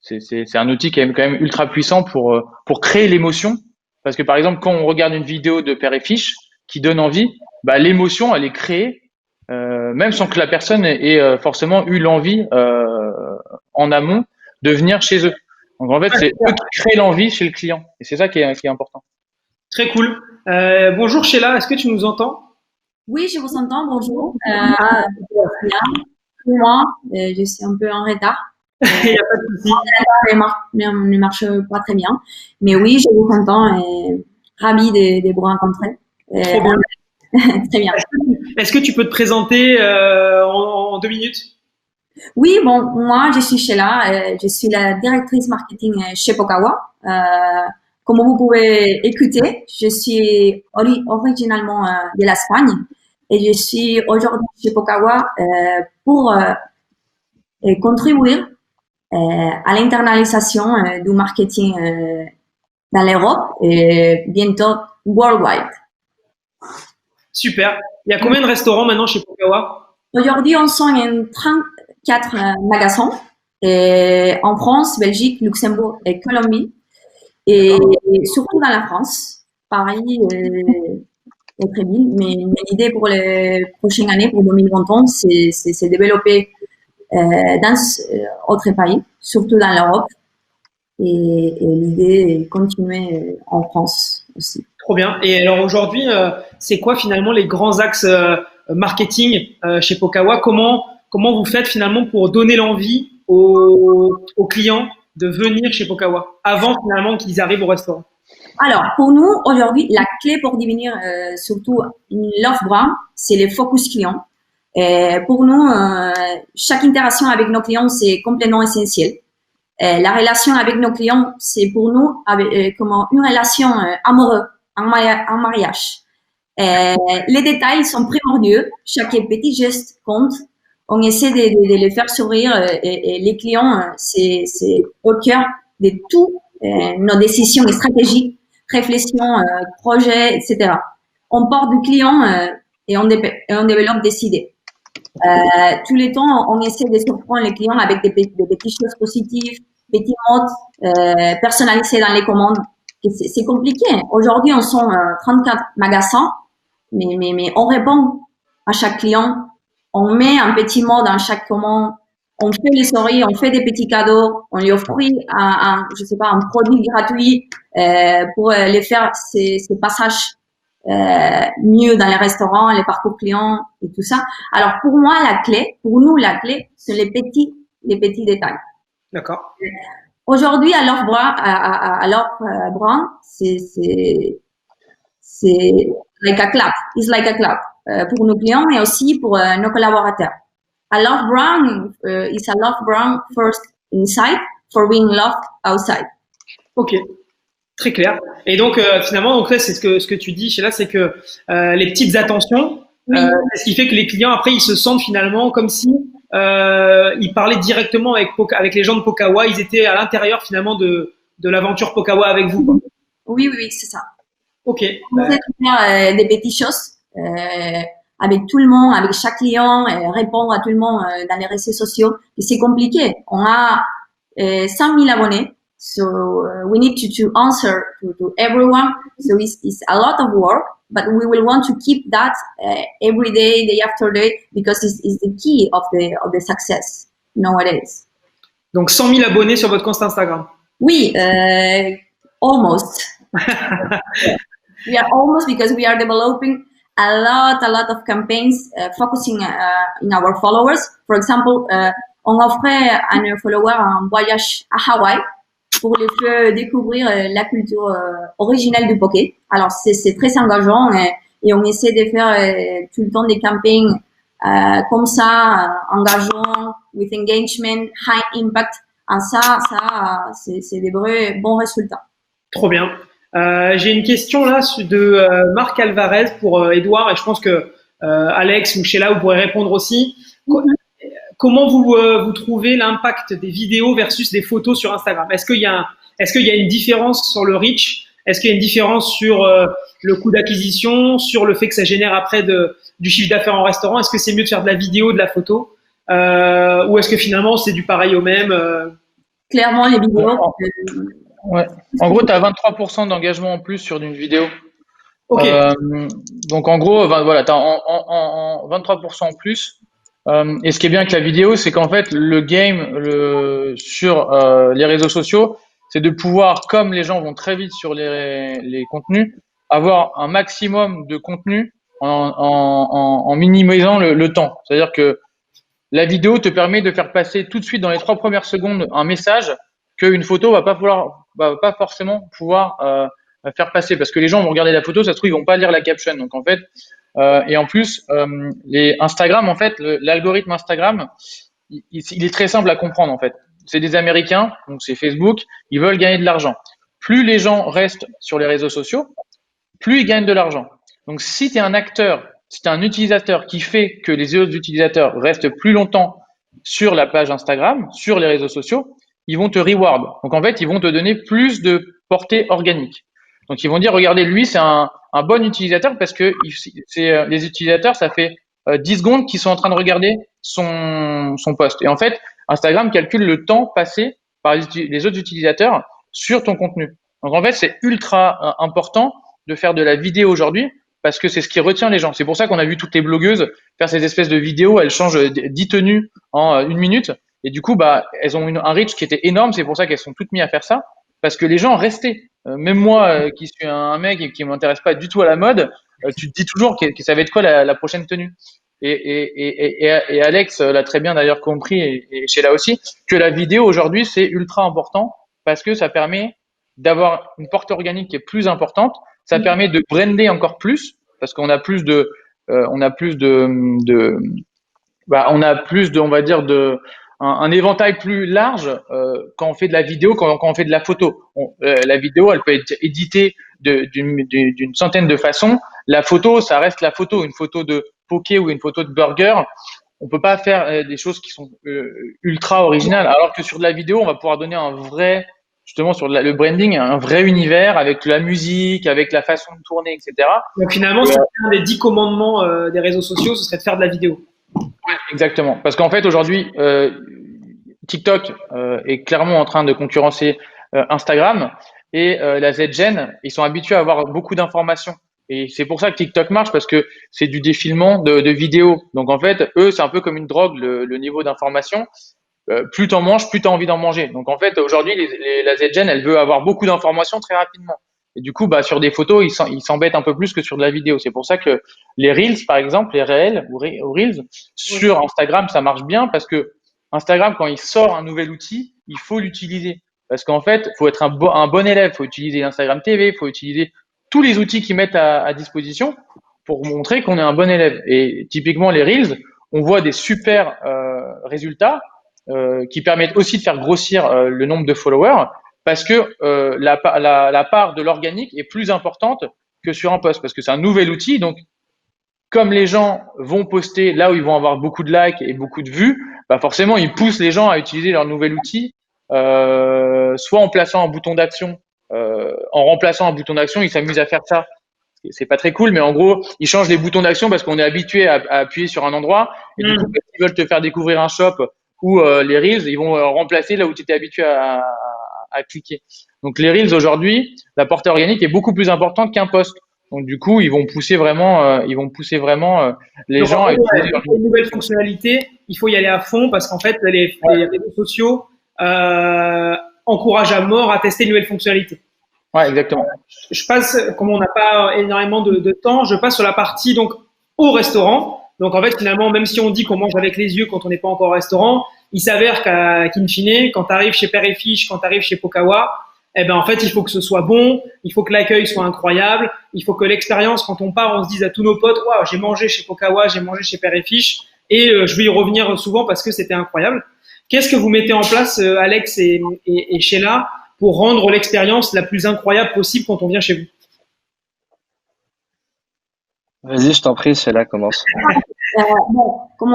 c'est un outil qui est quand même ultra puissant pour créer l'émotion. Parce que par exemple, quand on regarde une vidéo de Père et Fiche qui donne envie, bah l'émotion elle est créée. Même sans que la personne ait forcément eu l'envie en amont de venir chez eux. Donc en fait, c'est eux qui créent l'envie chez le client. Et c'est ça qui est important. Très cool. Bonjour Sheila, est-ce que tu nous entends? Oui, je vous entends. Bonjour. Ah, Bien. Pour moi, je suis un peu en retard. il n'y a pas de souci. Ne marche pas très bien. Mais oui, je vous entends et ravi de vous rencontrer. Trop bien. Très bien. Est-ce que tu peux te présenter en 2 minutes? Oui, bon, moi, je suis Sheila. Je suis la directrice marketing chez Pokawa. Comme vous pouvez écouter, je suis originalement de l'Espagne et je suis aujourd'hui chez Pokawa pour contribuer à l'internalisation du marketing dans l'Europe et bientôt worldwide. Super. Il y a combien de restaurants maintenant chez Pokawa? Aujourd'hui, on sont en 34 magasins en France, Belgique, Luxembourg et Colombie. Et surtout dans la France, Paris est très bien. Mais l'idée pour les prochaines années, pour 2021, c'est développer dans autres pays, surtout dans l'Europe. Et l'idée est continuer en France aussi. Trop bien. Et alors aujourd'hui, c'est quoi finalement les grands axes marketing chez Pokawa? Comment vous faites finalement pour donner l'envie aux clients de venir chez Pokawa avant finalement qu'ils arrivent au restaurant? Alors, pour nous, aujourd'hui, la clé pour devenir surtout une love brand, c'est le focus client. Et pour nous, chaque interaction avec nos clients, c'est complètement essentiel. La relation avec nos clients, c'est pour nous comme une relation amoureuse, un mariage. Les détails sont primordiaux. Chaque petit geste compte. On essaie de les faire sourire et les clients, c'est au cœur de tout nos décisions stratégiques, réflexions, projets, etc. On porte du client et on développe des idées. Tous les temps, on essaie de surprendre les clients avec des petites choses positives, petits mots personnalisés dans les commandes. C'est compliqué. Aujourd'hui, on sont 34 magasins, mais on répond à chaque client. On met un petit mot dans chaque commande. On fait les sourires, on fait des petits cadeaux. On lui offre je sais pas, un produit gratuit pour les faire ces passages mieux dans les restaurants, les parcours clients et tout ça. Alors pour moi, pour nous, la clé, c'est les petits détails. D'accord. Aujourd'hui, à leur brand, c'est like a club. It's like a club pour nos clients et aussi pour nos collaborateurs. A love brand is a love brand first inside for being loved outside. Ok. Très clair. Et donc finalement, donc là, c'est ce que tu dis, Sheila, c'est que les petites attentions, Oui. c'est ce qui fait que les clients après ils se sentent finalement comme si ils parlaient directement avec les gens de Pokawa, ils étaient à l'intérieur finalement de l'aventure Pokawa avec vous, quoi. Oui, c'est ça. Ok. On essaie de faire des petites choses avec tout le monde, avec chaque client, répondre à tout le monde dans les réseaux sociaux. Et c'est compliqué. On a 100 000 abonnés. So we need to answer to everyone. So it's a lot of work, but we will want to keep that every day, day after day, because it's the key of the success nowadays. Donc 100 000 abonnés sur votre compte Instagram. Oui, almost. We are almost, because we are developing a lot of campaigns focusing in our followers. For example, on offrait à nos followers un voyage à Hawaï pour les faire découvrir la culture originelle du poké. Alors c'est très engageant et on essaie de faire tout le temps des campagnes comme ça, engageants, with engagement, high impact. Et ça c'est des vrais bons résultats. Trop bien. J'ai une question là de Marc Alvarez pour Edouard et je pense que Alex ou Sheila vous pourrez répondre aussi. Comment vous trouvez l'impact des vidéos versus des photos sur Instagram? Est-ce qu'il y a une différence sur le reach? Est-ce qu'il y a une différence sur le coût d'acquisition, sur le fait que ça génère après du chiffre d'affaires en restaurant? Est-ce que c'est mieux de faire de la vidéo, de la photo, ou est-ce que finalement c'est du pareil au même? Clairement, les vidéos. Ouais. En gros, tu as 23% d'engagement en plus sur une vidéo. Ok. Donc en gros, voilà, tu as en 23% en plus. Et ce qui est bien avec la vidéo, c'est qu'en fait, le game sur les réseaux sociaux, c'est de pouvoir, comme les gens vont très vite sur les contenus, avoir un maximum de contenu en minimisant le temps. C'est-à-dire que la vidéo te permet de faire passer tout de suite dans les 3 premières secondes un message qu'une photo va pas forcément pouvoir faire passer, parce que les gens vont regarder la photo, ça se trouve ils vont pas lire la caption. Donc en fait, et en plus, les Instagram, en fait, l'algorithme Instagram, il est très simple à comprendre en fait. C'est des Américains, donc c'est Facebook, ils veulent gagner de l'argent. Plus les gens restent sur les réseaux sociaux, plus ils gagnent de l'argent. Donc si tu es un acteur, si tu es un utilisateur qui fait que les autres utilisateurs restent plus longtemps sur la page Instagram, sur les réseaux sociaux, ils vont te reward. Donc en fait, ils vont te donner plus de portée organique. Donc ils vont dire, regardez, lui, c'est un bon utilisateur parce que les utilisateurs, ça fait 10 secondes qu'ils sont en train de regarder son post. Et en fait, Instagram calcule le temps passé par les autres utilisateurs sur ton contenu. Donc en fait, c'est ultra important de faire de la vidéo aujourd'hui parce que c'est ce qui retient les gens. C'est pour ça qu'on a vu toutes les blogueuses faire ces espèces de vidéos, elles changent 10 tenues en 1 minute et du coup, elles ont un reach qui était énorme. C'est pour ça qu'elles sont toutes mises à faire ça parce que les gens restaient. Même moi, qui suis un mec et qui m'intéresse pas du tout à la mode, tu te dis toujours que ça va être quoi la prochaine tenue. Et Alex l'a très bien d'ailleurs compris, et Sheila aussi, que la vidéo aujourd'hui c'est ultra important parce que ça permet d'avoir une portée organique qui est plus importante. Ça permet de brander encore plus parce qu'on a plus de, on a plus de, on a plus de, on va dire un éventail plus large quand on fait de la vidéo, quand on fait de la photo. La vidéo, elle peut être éditée d'une centaine de façons. La photo, ça reste la photo. Une photo de poké ou une photo de burger, on peut pas faire des choses qui sont ultra originales. Alors que sur de la vidéo, on va pouvoir donner un vrai, justement sur le branding, un vrai univers avec la musique, avec la façon de tourner, etc. Donc finalement, c'est un des 10 commandements des réseaux sociaux, ce serait de faire de la vidéo. Ouais, exactement. Parce qu'en fait, aujourd'hui, TikTok est clairement en train de concurrencer Instagram et la Z-Gen, ils sont habitués à avoir beaucoup d'informations. Et c'est pour ça que TikTok marche, parce que c'est du défilement de vidéos. Donc en fait, eux, c'est un peu comme une drogue, le niveau d'information. Plus t'en manges, plus t'as envie d'en manger. Donc en fait, aujourd'hui, la Z-Gen, elle veut avoir beaucoup d'informations très rapidement. Et du coup, sur des photos, ils s'embêtent un peu plus que sur de la vidéo. C'est pour ça que les Reels, par exemple, les réels ou Reels, sur Instagram, ça marche bien parce que Instagram, quand il sort un nouvel outil, il faut l'utiliser. Parce qu'en fait, faut être un bon élève. Faut utiliser Instagram TV, faut utiliser tous les outils qu'ils mettent à disposition pour montrer qu'on est un bon élève. Et typiquement, les Reels, on voit des super résultats qui permettent aussi de faire grossir le nombre de followers parce que la part de l'organique est plus importante que sur un post parce que c'est un nouvel outil. Donc, comme les gens vont poster là où ils vont avoir beaucoup de likes et beaucoup de vues, forcément, ils poussent les gens à utiliser leur nouvel outil, soit en plaçant un bouton d'action, en remplaçant un bouton d'action, ils s'amusent à faire ça. C'est pas très cool, mais en gros, ils changent les boutons d'action parce qu'on est habitué à appuyer sur un endroit. Et du coup, ils veulent te faire découvrir un shop ou les Reels, ils vont remplacer là où tu étais habitué à cliquer. Donc les Reels aujourd'hui, la portée organique est beaucoup plus importante qu'un post. Donc du coup, ils vont pousser vraiment les gens à utiliser une nouvelle fonctionnalité. Il faut y aller à fond parce qu'en fait, les réseaux sociaux encouragent à mort à tester une nouvelle fonctionnalité. Ouais, exactement. Je passe, comme on n'a pas énormément de temps, je passe sur la partie donc au restaurant. Donc en fait, finalement, même si on dit qu'on mange avec les yeux quand on n'est pas encore au restaurant, il s'avère qu'in fine, quand tu arrives chez Père et Fiche, quand tu arrives chez Pokawa, en fait, il faut que ce soit bon, il faut que l'accueil soit incroyable, il faut que l'expérience, quand on part, on se dise à tous nos potes, waouh, j'ai mangé chez Pokawa, j'ai mangé chez Père et Fiche, et je vais y revenir souvent parce que c'était incroyable. Qu'est-ce que vous mettez en place, Alex et Sheila, pour rendre l'expérience la plus incroyable possible quand on vient chez vous? Vas-y, je t'en prie, Sheila, commence. Bon, comme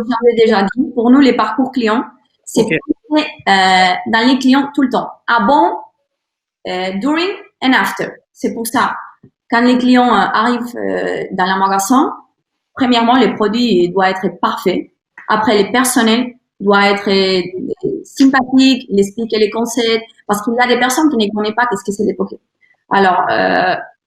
j'avais déjà dit, pour nous, les parcours clients, c'est dans les clients tout le temps, avant, during and after. C'est pour ça, quand les clients arrivent dans le magasin, premièrement, les produits doivent être parfaits. Après, les personnels doivent être sympathiques, ils expliquent les concepts, parce qu'il y a des personnes qui ne connaissent pas qu'est-ce que c'est les pokés. Alors,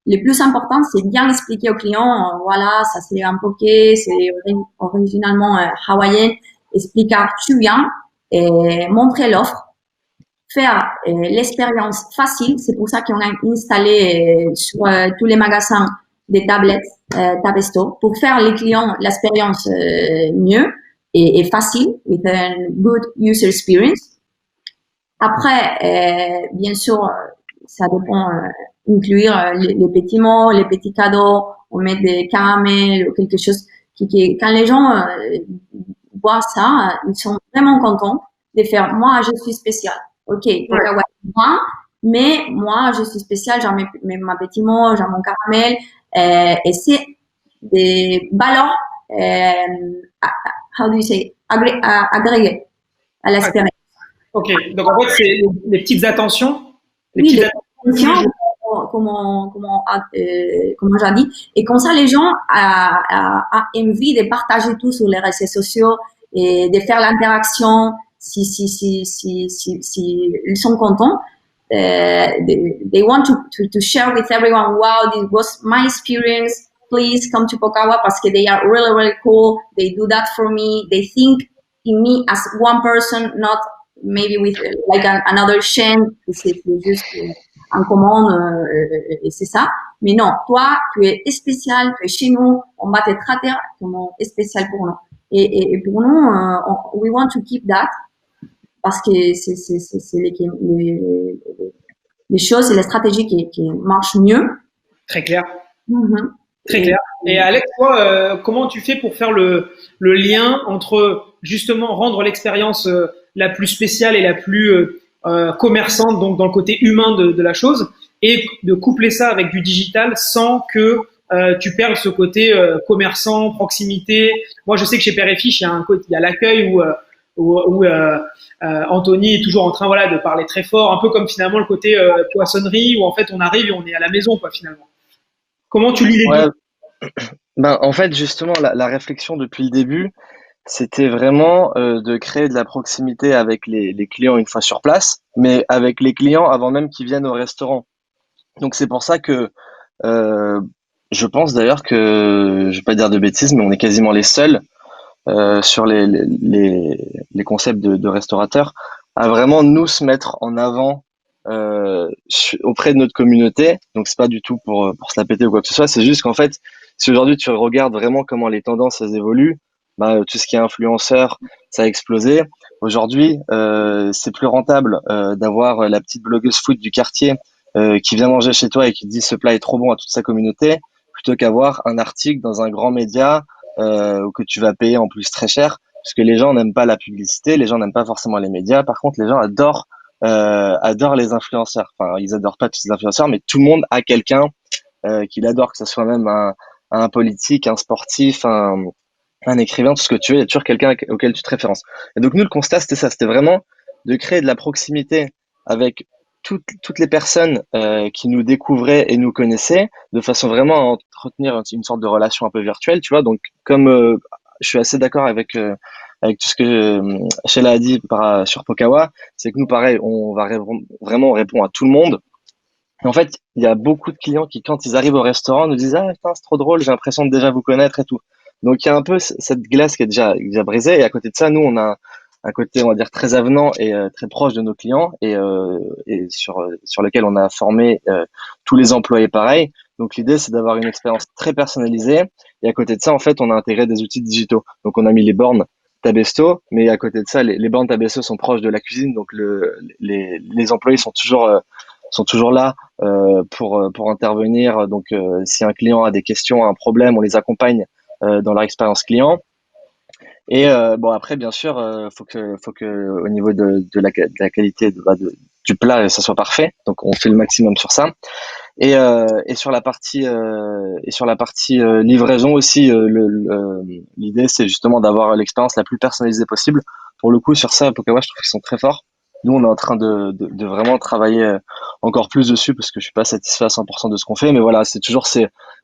le plus important, c'est bien expliquer aux clients, voilà, ça c'est un poké, c'est originalement hawaïen, expliquer tu viens et montrer l'offre, faire l'expérience facile. C'est pour ça qu'on a installé sur tous les magasins des tablettes Tabesto pour faire les clients l'expérience mieux et facile, with a good user experience. Après, bien sûr, ça dépend, inclure les petits mots, les petits cadeaux, on met des caramels ou quelque chose quand les gens voient ça, ils sont vraiment contents de faire, moi, je suis spécial. OK, Pokawa, moi, mais moi, je suis spécial, j'ai ma petits mots, j'ai mon caramel, et c'est des valeurs, how do you say, agrégées à l'expérience. Ok, donc en fait, c'est les petites attentions. Les attentions, comment j'ai dit. Et comme ça, les gens ont envie de partager tout sur les réseaux sociaux et de faire l'interaction si ils sont contents. They want to share with everyone, wow, this was my experience. Please come to Pokawa parce que they are really, really cool. They do that for me. They think in me as one person, not maybe with like another chain, c'est juste en commande et c'est ça. Mais non, toi, tu es spécial, tu es chez nous, on va te traiter comme spécial pour nous. Et pour nous, we want to keep that parce que c'est les choses et les stratégies qui marchent mieux. Très clair. Très clair. Et Alex, toi, comment tu fais pour faire le lien entre justement rendre l'expérience la plus spéciale et la plus commerçante, donc dans le côté humain de la chose, et de coupler ça avec du digital sans que tu perdes ce côté commerçant, proximité. Moi, je sais que chez Père et Fiche, il y a l'accueil où Anthony est toujours en train, voilà, de parler très fort, un peu comme finalement le côté poissonnerie où en fait on arrive et on est à la maison, quoi, finalement. Comment tu lis les deux? Ben, en fait, justement, la réflexion depuis le début, c'était vraiment de créer de la proximité avec les clients une fois sur place, mais avec les clients avant même qu'ils viennent au restaurant. Donc c'est pour ça que je pense d'ailleurs que, je vais pas dire de bêtises, mais on est quasiment les seuls sur les concepts de restaurateurs à vraiment nous se mettre en avant auprès de notre communauté. Donc c'est pas du tout pour se la péter ou quoi que ce soit, c'est juste qu'en fait, si aujourd'hui tu regardes vraiment comment les tendances elles évoluent, bah, tout ce qui est influenceur, ça a explosé. Aujourd'hui, c'est plus rentable d'avoir la petite blogueuse foot du quartier qui vient manger chez toi et qui dit ce plat est trop bon à toute sa communauté, plutôt qu'avoir un article dans un grand média que tu vas payer en plus très cher, parce que les gens n'aiment pas la publicité, les gens n'aiment pas forcément les médias. Par contre, les gens adorent les influenceurs. Enfin, ils adorent pas tous les influenceurs, mais tout le monde a quelqu'un qu'il adore, que ce soit même un politique, un sportif, un écrivain, tout ce que tu veux, il y a toujours quelqu'un auquel tu te références. Et donc nous, le constat, c'était ça, c'était vraiment de créer de la proximité avec toutes les personnes qui nous découvraient et nous connaissaient, de façon vraiment à entretenir une sorte de relation un peu virtuelle, tu vois. Donc comme je suis assez d'accord avec tout ce que Sheila a dit sur Pokawa, c'est que nous, pareil, on va vraiment répondre à tout le monde. Et en fait, il y a beaucoup de clients qui, quand ils arrivent au restaurant, nous disent ah putain, c'est trop drôle, j'ai l'impression de déjà vous connaître et tout. Donc il y a un peu cette glace qui est déjà brisée. Et à côté de ça, nous, on a un côté, on va dire, très avenant et très proche de nos clients et sur lequel on a formé tous les employés pareil. Donc l'idée, c'est d'avoir une expérience très personnalisée. Et à côté de ça, en fait, on a intégré des outils digitaux. Donc on a mis les bornes Tabesto, mais à côté de ça, les bornes Tabesto sont proches de la cuisine. Donc les employés sont toujours là pour intervenir. Donc si un client a des questions, un problème, on les accompagne dans leur expérience client. Et bon après bien sûr faut que au niveau de la qualité du plat ça soit parfait, donc on fait le maximum sur ça et sur la partie livraison aussi l'idée c'est justement d'avoir l'expérience la plus personnalisée possible. Pour le coup sur ça Pokawa je trouve qu'ils sont très forts. Nous on est en train de vraiment travailler encore plus dessus parce que je suis pas satisfait à 100% de ce qu'on fait, mais voilà c'est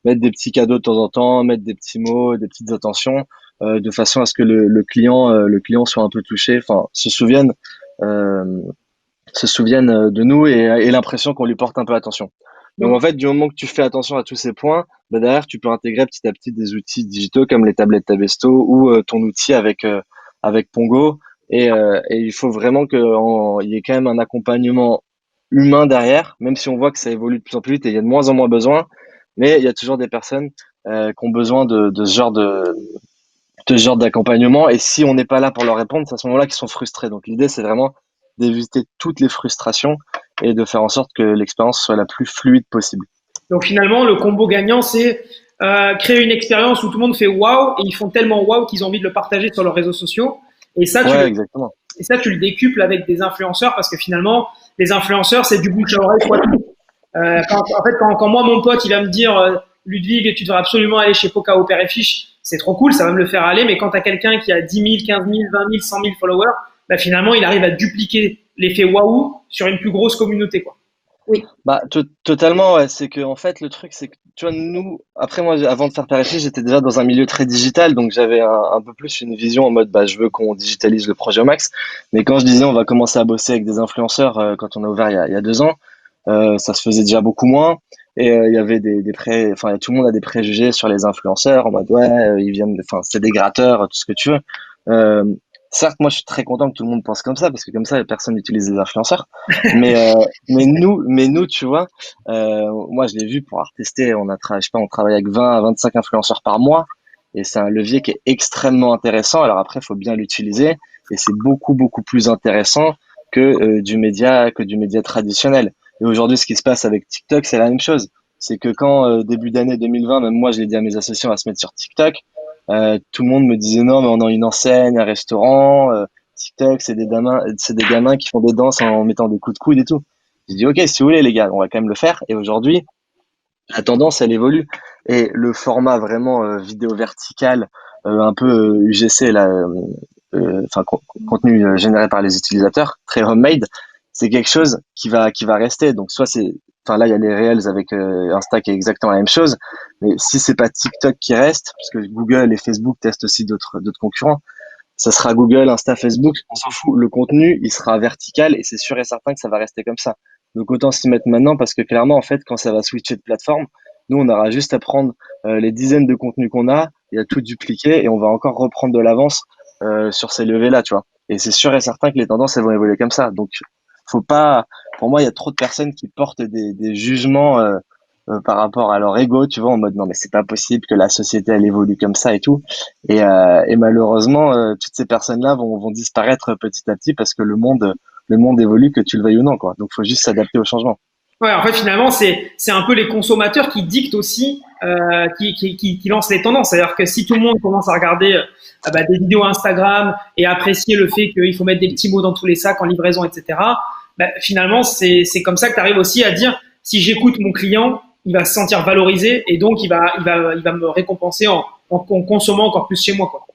mettre des petits cadeaux de temps en temps, mettre des petits mots, des petites attentions de façon à ce que le client soit un peu touché, enfin se souvienne de nous et l'impression qu'on lui porte un peu attention. Donc en fait, du moment que tu fais attention à tous ces points, bah derrière tu peux intégrer petit à petit des outils digitaux comme les tablettes Tabesto ou ton outil avec Pongo et il faut vraiment qu'il y ait quand même un accompagnement humain derrière, même si on voit que ça évolue de plus en plus vite et il y a de moins en moins besoin. mais il y a toujours des personnes qui ont besoin de ce genre d'accompagnement. Et si on n'est pas là pour leur répondre, c'est à ce moment-là qu'ils sont frustrés. Donc l'idée, c'est vraiment d'éviter toutes les frustrations et de faire en sorte que l'expérience soit la plus fluide possible. Donc finalement, le combo gagnant, c'est créer une expérience où tout le monde fait waouh et ils font tellement waouh qu'ils ont envie de le partager sur leurs réseaux sociaux. Et ça, Exactement. et ça, tu le décuples avec des influenceurs parce que finalement, les influenceurs, c'est du bouche à oreille. Quand moi, mon pote, il va me dire Ludwig, tu devrais absolument aller chez Pokao Père et Fiche, c'est trop cool, ça va me le faire aller. Mais quand tu as quelqu'un qui a 10 000, 15 000, 20 000, 100 000 followers, bah, finalement, il arrive à dupliquer l'effet waouh sur une plus grosse communauté, quoi. Oui. Bah, totalement, ouais. C'est que, en fait, le truc, c'est que, tu vois, nous, après, moi, avant de faire Périphérique, j'étais déjà dans un milieu très digital, donc j'avais un peu plus une vision en mode, bah, je veux qu'on digitalise le projet au max. Mais quand je disais, on va commencer à bosser avec des influenceurs, quand on a ouvert il y a 2 ans, ça se faisait déjà beaucoup moins. Et il y avait enfin, tout le monde a des préjugés sur les influenceurs, en mode, ouais, ils viennent, enfin, c'est des gratteurs, tout ce que tu veux. Euh, Certes, moi, je suis très content que tout le monde pense comme ça, parce que comme ça, personne n'utilise les influenceurs. Mais nous, tu vois, moi, je l'ai vu pour avoir testé. Je sais pas, on travaille avec 20 à 25 influenceurs par mois, et c'est un levier qui est extrêmement intéressant. Alors après, il faut bien l'utiliser, et c'est beaucoup, beaucoup plus intéressant que du média traditionnel. Et aujourd'hui, ce qui se passe avec TikTok, c'est la même chose. C'est que quand début d'année 2020, même moi, je l'ai dit à mes associés, on va se mettre sur TikTok. Tout le monde me disait non, mais on a une enseigne, un restaurant. TikTok, c'est des gamins qui font des danses en mettant des coups de coude et tout. J'ai dit ok, si vous voulez les gars, on va quand même le faire. Et aujourd'hui, la tendance, elle évolue. Et le format vraiment vidéo vertical, un peu UGC, là, enfin contenu généré par les utilisateurs, très homemade, c'est quelque chose qui va rester. Donc soit enfin là il y a les Reels avec Insta qui est exactement la même chose, mais si c'est pas TikTok qui reste, parce que Google et Facebook testent aussi d'autres concurrents, ça sera Google, Insta, Facebook, on s'en fout. Le contenu, il sera vertical et c'est sûr et certain que ça va rester comme ça. Donc autant s'y mettre maintenant parce que clairement, en fait, quand ça va switcher de plateforme, nous, on aura juste à prendre les dizaines de contenus qu'on a et à tout dupliquer et on va encore reprendre de l'avance sur ces levées-là, tu vois. Et c'est sûr et certain que les tendances, elles vont évoluer comme ça. Donc, faut pas, pour moi, il y a trop de personnes qui portent des jugements par rapport à leur ego, tu vois, en mode non, mais c'est pas possible que la société, elle évolue comme ça et tout. Et malheureusement, toutes ces personnes-là vont disparaître petit à petit parce que le monde évolue, que tu le veuilles ou non, quoi. Donc, faut juste s'adapter au changement. Ouais, en fait, finalement, c'est un peu les consommateurs qui dictent aussi, qui lancent les tendances. C'est-à-dire que si tout le monde commence à regarder des vidéos Instagram et à apprécier le fait qu'il faut mettre des petits mots dans tous les sacs en livraison, etc., finalement, c'est comme ça que tu arrives aussi à dire si j'écoute mon client, il va se sentir valorisé et donc il va me récompenser en consommant encore plus chez moi, quoi.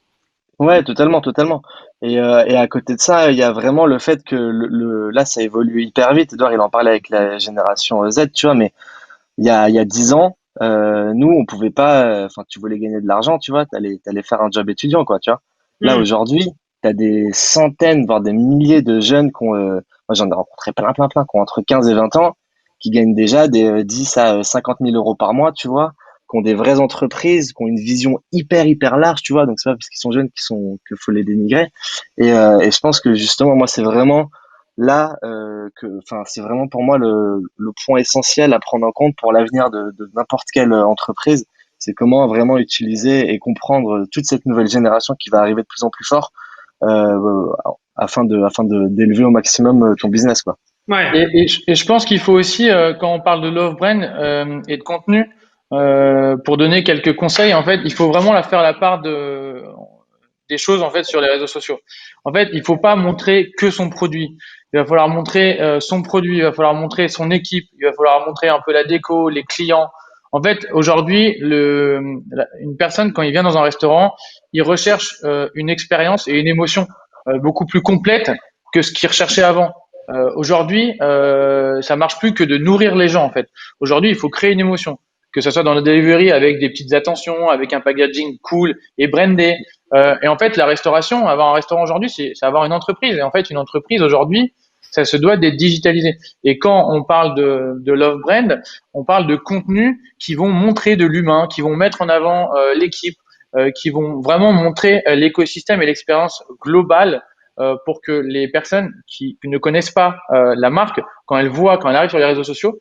Ouais, totalement, totalement. Et à côté de ça, il y a vraiment le fait que là, ça évolue hyper vite. Edouard, il en parlait avec la génération Z, tu vois, mais il y a 10 ans, nous, on pouvait pas, enfin, tu voulais gagner de l'argent, tu vois, t'allais faire un job étudiant, quoi, tu vois. Là, Hmm. aujourd'hui, t'as des centaines, voire des milliers de jeunes moi, j'en ai rencontré plein, plein, plein, qui ont entre 15 et 20 ans, qui gagnent déjà des 10 à 50 000 euros par mois, tu vois, qui ont des vraies entreprises, qui ont une vision hyper, hyper large, tu vois, donc c'est pas parce qu'ils sont jeunes qu'il faut les dénigrer. Et je pense que justement, moi, c'est vraiment là enfin, c'est vraiment pour moi le point essentiel à prendre en compte pour l'avenir de n'importe quelle entreprise. C'est comment vraiment utiliser et comprendre toute cette nouvelle génération qui va arriver de plus en plus fort euh, afin de d'élever au maximum ton business, quoi. Ouais. Et je pense qu'il faut aussi, quand on parle de love brand et de contenu, pour donner quelques conseils, en fait, il faut vraiment faire la part des choses en fait sur les réseaux sociaux. En fait, il faut pas montrer que son produit. Il va falloir montrer son produit, il va falloir montrer son équipe, il va falloir montrer un peu la déco, les clients. En fait, aujourd'hui, une personne quand il vient dans un restaurant, il recherche une expérience et une émotion beaucoup plus complète que ce qu'il recherchait avant. Aujourd'hui, ça marche plus que de nourrir les gens en fait. Aujourd'hui, il faut créer une émotion, que ce soit dans le delivery avec des petites attentions, avec un packaging cool et brandé. Et en fait, la restauration, avoir un restaurant aujourd'hui, c'est avoir une entreprise. Et en fait, une entreprise aujourd'hui, ça se doit d'être digitalisé. Et quand on parle de love brand, on parle de contenus qui vont montrer de l'humain, qui vont mettre en avant l'équipe, qui vont vraiment montrer l'écosystème et l'expérience globale pour que les personnes qui ne connaissent pas la marque, quand elles arrivent sur les réseaux sociaux,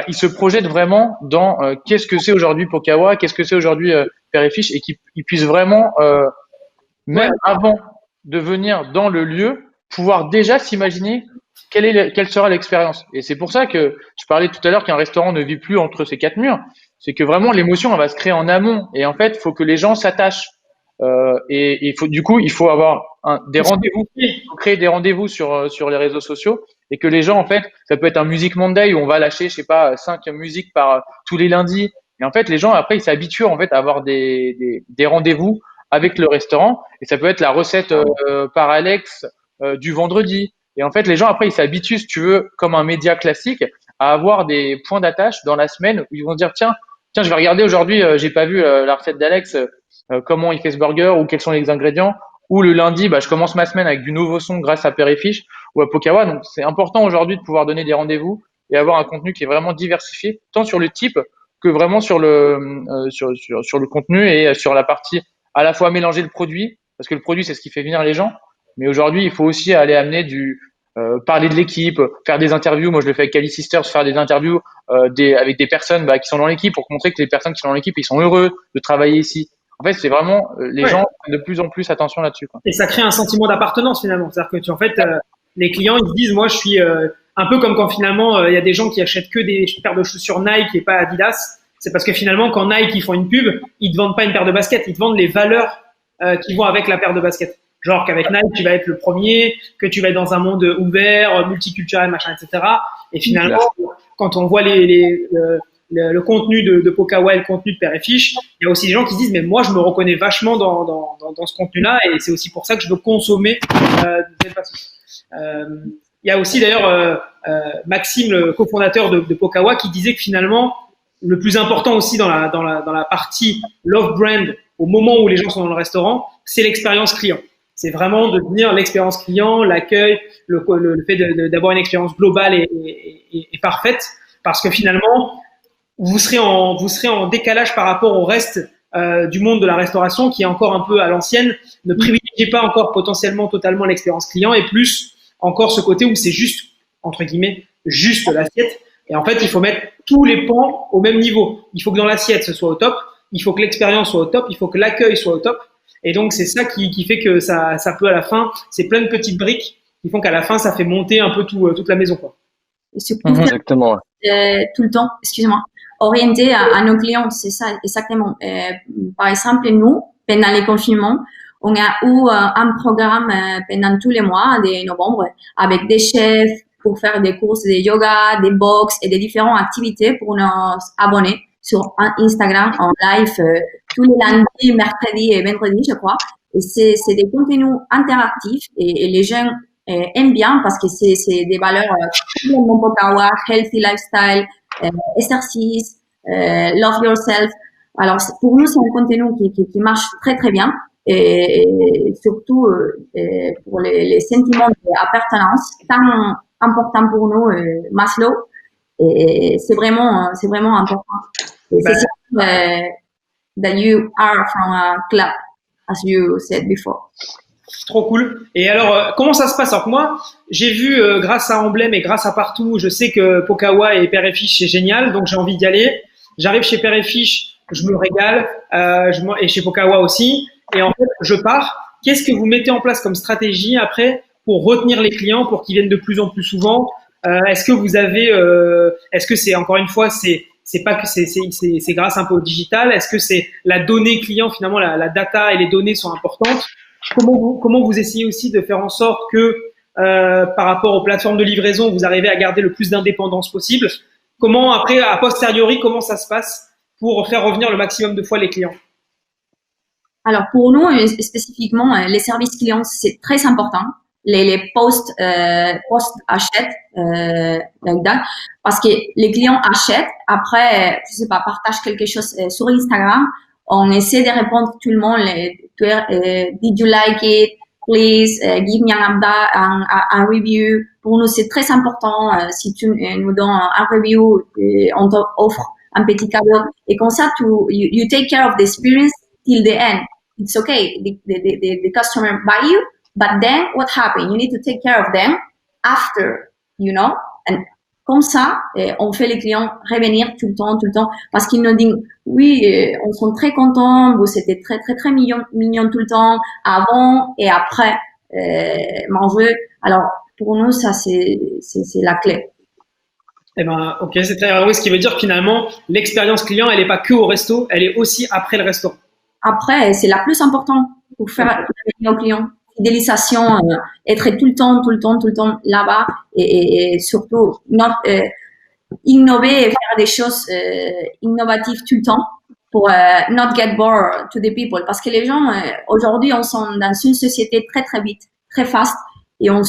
ils se projettent vraiment dans qu'est-ce que c'est aujourd'hui Pokawa, qu'est-ce que c'est aujourd'hui Père et Fiche, et qu'ils puissent vraiment, même avant de venir dans le lieu, pouvoir déjà s'imaginer quelle sera l'expérience. Et c'est pour ça que je parlais tout à l'heure qu'un restaurant ne vit plus entre ces quatre murs. C'est que vraiment l'émotion, elle va se créer en amont. Et en fait, il faut que les gens s'attachent. Et il faut avoir des rendez-vous, il faut créer des rendez-vous sur les réseaux sociaux, et que les gens, en fait, ça peut être un Music Monday où on va lâcher, je sais pas, 5 musiques par tous les lundis. Et en fait, les gens après, ils s'habituent en fait à avoir des rendez-vous avec le restaurant. Et ça peut être la recette par Alex du vendredi. Et en fait, les gens après, ils s'habituent, si tu veux, comme un média classique, à avoir des points d'attache dans la semaine où ils vont dire tiens, je vais regarder aujourd'hui, j'ai pas vu la recette d'Alex. Comment il fait ce burger ou quels sont les ingrédients, ou le lundi je commence ma semaine avec du nouveau son grâce à Père et Fiche ou à Pokawa. Donc c'est important aujourd'hui de pouvoir donner des rendez-vous et avoir un contenu qui est vraiment diversifié, tant sur le type que vraiment sur le contenu, et sur la partie à la fois mélanger le produit, parce que le produit c'est ce qui fait venir les gens, mais aujourd'hui il faut aussi aller amener parler de l'équipe, faire des interviews. Moi je le fais avec Cali Sisters, faire des interviews avec des personnes qui sont dans l'équipe, pour montrer que les personnes qui sont dans l'équipe ils sont heureux de travailler ici. En fait, c'est vraiment les gens font de plus en plus attention là-dessus, quoi. Et ça crée un sentiment d'appartenance finalement. C'est-à-dire que les clients ils se disent moi je suis un peu comme quand finalement il y a des gens qui achètent que des paires de chaussures Nike et pas Adidas. C'est parce que finalement quand Nike ils font une pub, ils te vendent pas une paire de baskets, ils te vendent les valeurs qui vont avec la paire de baskets. Genre qu'avec Nike tu vas être le premier, que tu vas être dans un monde ouvert, multiculturel, machin, etc. Et finalement quand on voit le contenu de Pokawa et le contenu de Père et Fiche, il y a aussi des gens qui se disent mais moi je me reconnais vachement dans ce contenu-là, et c'est aussi pour ça que je veux consommer de cette façon. Il y a aussi d'ailleurs Maxime, le cofondateur de Pokawa, qui disait que finalement le plus important aussi dans la partie love brand au moment où les gens sont dans le restaurant, c'est l'expérience client. C'est vraiment de devenir l'expérience client, l'accueil, le fait d'avoir une expérience globale et parfaite, parce que finalement vous serez en décalage par rapport au reste du monde de la restauration qui est encore un peu à l'ancienne. Ne privilégiez pas encore potentiellement totalement l'expérience client, et plus encore ce côté où c'est juste, entre guillemets, juste l'assiette. Et en fait, il faut mettre tous les pans au même niveau. Il faut que dans l'assiette, ce soit au top. Il faut que l'expérience soit au top. Il faut que l'accueil soit au top. Et donc, c'est ça qui fait que ça peut à la fin, c'est plein de petites briques qui font qu'à la fin, ça fait monter un peu toute la maison, quoi. Exactement. Tout le temps, excuse-moi, orienté à nos clients, c'est ça, exactement. Par exemple, nous, pendant les confinements, on a eu un programme pendant tous les mois de novembre avec des chefs pour faire des courses de yoga, des box et des différentes activités pour nos abonnés sur Instagram en live tous les lundis, mercredis et vendredis, je crois. Et c'est des contenus interactifs, et les gens aiment bien parce que c'est des valeurs complètement Pokawa, healthy lifestyle, exercice, love yourself. Alors pour nous c'est un contenu qui marche très très bien, et surtout pour les sentiments d'appartenance tant important pour nous, Maslow, et c'est vraiment important. Et c'est sûr that you are from a club, as you said before. Trop cool. Et alors, comment ça se passe? Alors moi, j'ai vu grâce à Emblème et grâce à Partout, je sais que Pokawa et Père et Fiche c'est génial, donc j'ai envie d'y aller. J'arrive chez Père et Fiche, je me régale, et chez Pokawa aussi. Et en fait, je pars. Qu'est-ce que vous mettez en place comme stratégie après pour retenir les clients, pour qu'ils viennent de plus en plus souvent? Est-ce que vous avez, est-ce que c'est encore une fois, c'est pas que c'est grâce un peu au digital? Est-ce que c'est la donnée client, finalement la data et les données sont importantes? Comment vous essayez aussi de faire en sorte que par rapport aux plateformes de livraison, vous arrivez à garder le plus d'indépendance possible? Comment après, a posteriori, comment ça se passe pour faire revenir le maximum de fois les clients? Alors pour nous spécifiquement, les services clients c'est très important. Les post achètent like that, parce que les clients achètent, après je sais pas, partagent quelque chose sur Instagram, on essaie de répondre tout le monde, did you like it, please give me un review. Pour nous c'est très important, si tu nous donnes un review, on t'offre un petit cadeau, et comme ça you take care of the experience till the end. It's okay, the customer buy you, but then what happened? You need to take care of them after, you know, and Comme ça, on fait les clients revenir tout le temps, parce qu'ils nous disent, oui, on sont très contents, vous étiez très, très, très mignon tout le temps, avant et après manger. Alors, pour nous, ça, c'est la clé. Eh ben, ok, c'est très oui, ce qui veut dire que finalement, l'expérience client, elle n'est pas que au resto, elle est aussi après le restaurant. Après, c'est la plus importante pour faire revenir nos clients. Fidélisation, être tout le temps là-bas et surtout innover et faire des choses innovatives tout le temps pour not get bored to the people. Parce que les gens, aujourd'hui, on sont dans une société très, très vite, très fast et on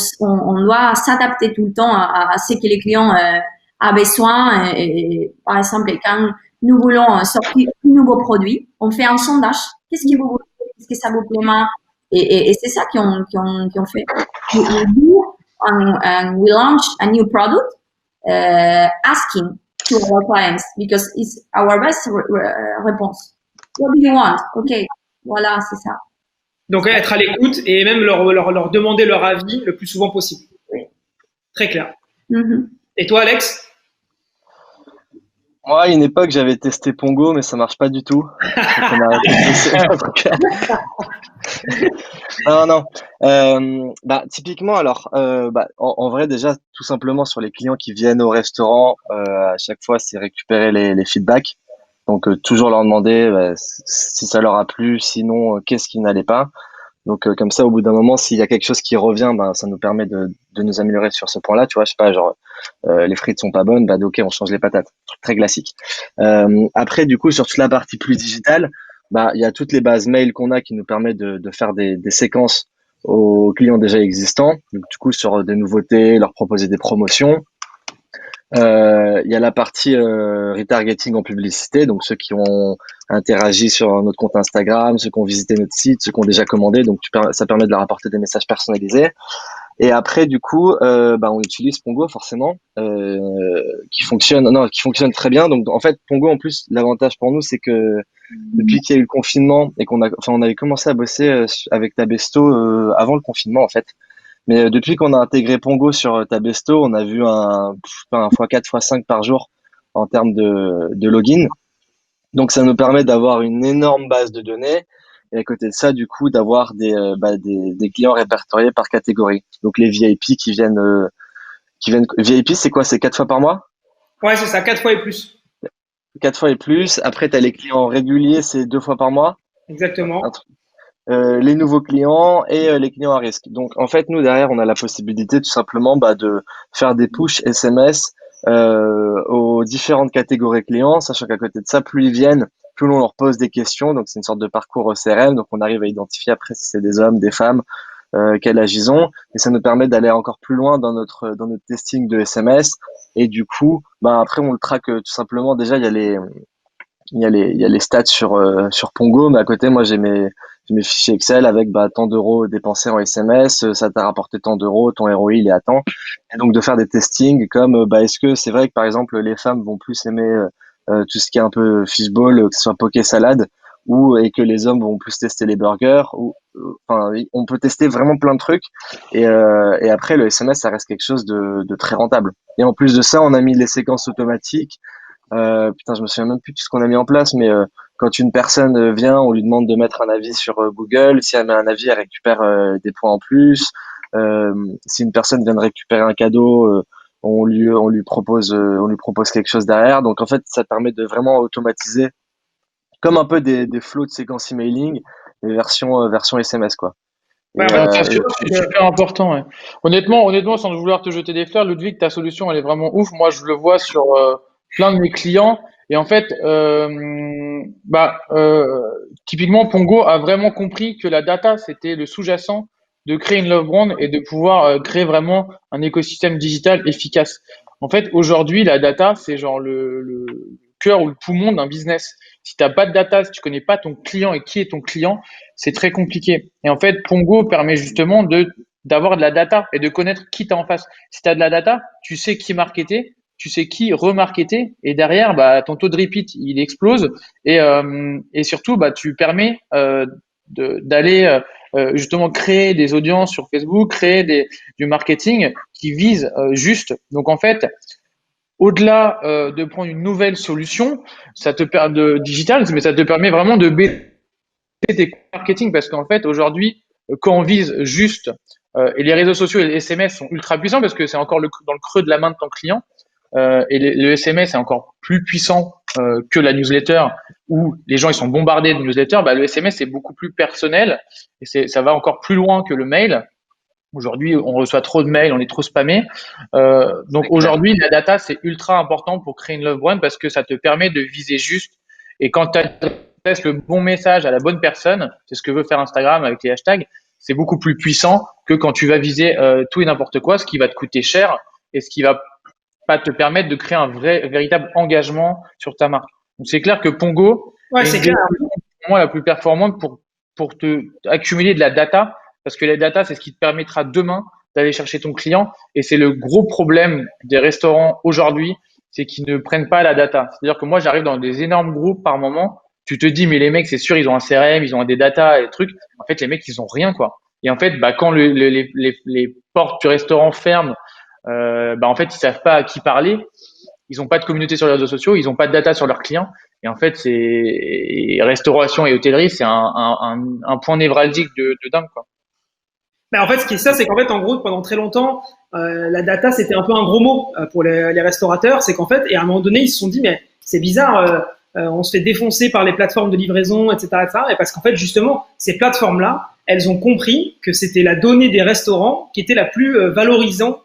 doit s'adapter tout le temps à ce que les clients a besoin. Par exemple, quand nous voulons sortir un nouveau produit, on fait un sondage. Qu'est-ce que vous voulez? Qu'est-ce que ça vous plaît? Et c'est ça qu'ils ont fait. We launch a new product asking to our clients because it's our best response. What do you want? Okay, voilà, c'est ça. Donc être à l'écoute et même leur demander leur avis le plus souvent possible. Oui. Très clair. Mm-hmm. Et toi, Alex? Moi, à une époque, j'avais testé Pongo, mais ça marche pas du tout. Donc, on a arrêté de Non, non. Typiquement, alors, en vrai, déjà, tout simplement sur les clients qui viennent au restaurant, à chaque fois, c'est récupérer les feedbacks. Donc, toujours leur demander si ça leur a plu, sinon, qu'est-ce qui n'allait pas. Donc, comme ça, au bout d'un moment, s'il y a quelque chose qui revient, ça nous permet de nous améliorer sur ce point-là. Tu vois, je sais pas, genre, les frites sont pas bonnes, ok, on change les patates. Truc très classique. Après, du coup, sur toute la partie plus digitale, il y a toutes les bases mail qu'on a qui nous permettent de faire des séquences aux clients déjà existants. Donc, du coup, sur des nouveautés, leur proposer des promotions. Il y a la partie retargeting en publicité, donc ceux qui ont interagi sur notre compte Instagram, ceux qui ont visité notre site, ceux qui ont déjà commandé, donc ça permet de leur apporter des messages personnalisés. Et après, du coup, on utilise Pongo forcément, qui fonctionne très bien. Donc, en fait, Pongo, en plus, l'avantage pour nous, c'est que depuis qu'il y a eu le confinement et on avait commencé à bosser avec Tabesto avant le confinement, en fait. Mais depuis qu'on a intégré Pongo sur Tabesto, on a vu un x4, x5 par jour en termes de login. Donc, ça nous permet d'avoir une énorme base de données. Et à côté de ça, du coup, d'avoir des clients répertoriés par catégorie. Donc les VIP qui viennent. VIP, c'est quoi? C'est 4 fois par mois? Ouais, c'est ça, 4 fois et plus. 4 fois et plus. Après, tu as les clients réguliers, c'est 2 fois par mois. Exactement. Les nouveaux clients et les clients à risque. Donc en fait, nous derrière, on a la possibilité tout simplement de faire des push SMS aux différentes catégories clients, sachant qu'à côté de ça, plus ils viennent, plus on leur pose des questions. Donc c'est une sorte de parcours CRM. Donc on arrive à identifier après si c'est des hommes, des femmes, quel âge ils ont, et ça nous permet d'aller encore plus loin dans notre testing de SMS. Et du coup, après on le traque tout simplement. Déjà il y a les stats sur Pongo, mais à côté moi j'ai mes fichiers Excel avec tant d'euros dépensés en SMS, ça t'a rapporté tant d'euros, ton ROI il est à tant. Et donc de faire des testings comme est-ce que c'est vrai que par exemple les femmes vont plus aimer tout ce qui est un peu fishbowl, que ce soit poké salade, et que les hommes vont plus tester les burgers, on peut tester vraiment plein de trucs, et après le SMS ça reste quelque chose de très rentable. Et en plus de ça, on a mis les séquences automatiques. Je me souviens même plus de ce qu'on a mis en place, mais quand une personne vient, on lui demande de mettre un avis sur Google. Si elle met un avis, elle récupère des points en plus. Si une personne vient de récupérer un cadeau, on lui propose quelque chose derrière. Donc en fait, ça permet de vraiment automatiser, comme un peu des flows de séquences emailing, des versions SMS quoi. Ouais, C'est super important. Ouais. Honnêtement, sans vouloir te jeter des fleurs, Ludwig, ta solution, elle est vraiment ouf. Moi, je le vois sur plein de mes clients. Et en fait, typiquement, Pongo a vraiment compris que la data, c'était le sous-jacent de créer une love brand et de pouvoir créer vraiment un écosystème digital efficace. En fait, aujourd'hui, la data, c'est genre le cœur ou le poumon d'un business. Si tu n'as pas de data, si tu connais pas ton client et qui est ton client, c'est très compliqué. Et en fait, Pongo permet justement d'avoir de la data et de connaître qui t'as en face. Si tu as de la data, tu sais qui marketer, tu sais qui remarketer, et derrière, ton taux de repeat, il explose, et surtout, tu permets d'aller justement créer des audiences sur Facebook, créer du marketing qui vise juste. Donc en fait, au-delà de prendre une nouvelle solution, ça te permet de digital, mais ça te permet vraiment de baisser tes coûts marketing parce qu'en fait aujourd'hui, quand on vise juste et les réseaux sociaux et les SMS sont ultra puissants parce que c'est encore dans le creux de la main de ton client et le SMS est encore plus puissant que la newsletter où les gens ils sont bombardés de newsletters. Bah, le SMS est beaucoup plus personnel et ça va encore plus loin que le mail. Aujourd'hui, on reçoit trop de mails, on est trop spammé. Donc aujourd'hui, la data, c'est ultra important pour créer une love brand parce que ça te permet de viser juste. Et quand tu adresses le bon message à la bonne personne, c'est ce que veut faire Instagram avec les hashtags, c'est beaucoup plus puissant que quand tu vas viser tout et n'importe quoi, ce qui va te coûter cher et ce qui va pas te permettre de créer un véritable engagement sur ta marque. Donc c'est clair que Pongo c'est est clair. pour moi la plus performante pour te accumuler de la data parce que la data, c'est ce qui te permettra demain d'aller chercher ton client. Et c'est le gros problème des restaurants aujourd'hui, c'est qu'ils ne prennent pas la data. C'est-à-dire que moi, j'arrive dans des énormes groupes par moment. Tu te dis, mais les mecs, c'est sûr, ils ont un CRM, ils ont des data et des trucs. En fait, les mecs, ils ont rien, quoi. Et en fait, bah, quand les portes du restaurant ferment, bah, en fait, ils savent pas à qui parler. Ils ont pas de communauté sur les réseaux sociaux, ils ont pas de data sur leurs clients. Et en fait, c'est restauration et hôtellerie, c'est un point névralgique de dingue, quoi. Mais en fait, ce qui est ça, c'est qu'en fait, en gros, pendant très longtemps, la data, c'était un peu un gros mot pour les restaurateurs. C'est qu'en fait, et à un moment donné, ils se sont dit, mais c'est bizarre, on se fait défoncer par les plateformes de livraison, etc., etc. Et parce qu'en fait, justement, ces plateformes-là, elles ont compris que c'était la donnée des restaurants qui était la plus valorisante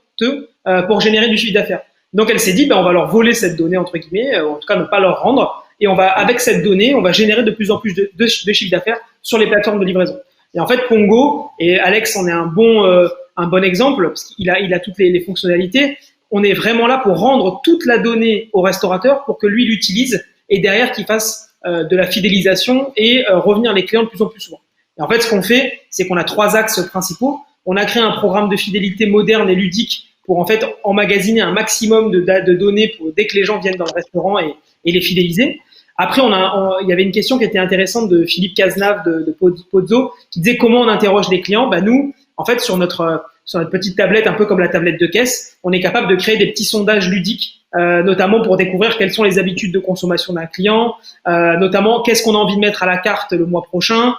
pour générer du chiffre d'affaires. Donc, elle s'est dit, ben, on va leur voler cette donnée, entre guillemets, ou en tout cas ne pas leur rendre. Et on va, avec cette donnée, on va générer de plus en plus de chiffre d'affaires sur les plateformes de livraison. Et en fait, Pongo, et Alex en est un bon exemple, parce qu'il a toutes les fonctionnalités. On est vraiment là pour rendre toute la donnée au restaurateur pour que lui l'utilise et derrière qu'il fasse de la fidélisation et revenir les clients de plus en plus souvent. Et en fait, ce qu'on fait, c'est qu'on a 3 axes principaux. On a créé un programme de fidélité moderne et ludique pour en fait emmagasiner un maximum de données dès que les gens viennent dans le restaurant et les fidéliser. Après, il y avait une question qui était intéressante de Philippe Cazenave de Pozzo qui disait comment on interroge les clients. Bah nous, en fait, sur notre petite tablette, un peu comme la tablette de caisse, on est capable de créer des petits sondages ludiques, notamment pour découvrir quelles sont les habitudes de consommation d'un client, notamment qu'est-ce qu'on a envie de mettre à la carte le mois prochain.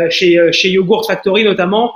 Chez Yogurt Factory notamment,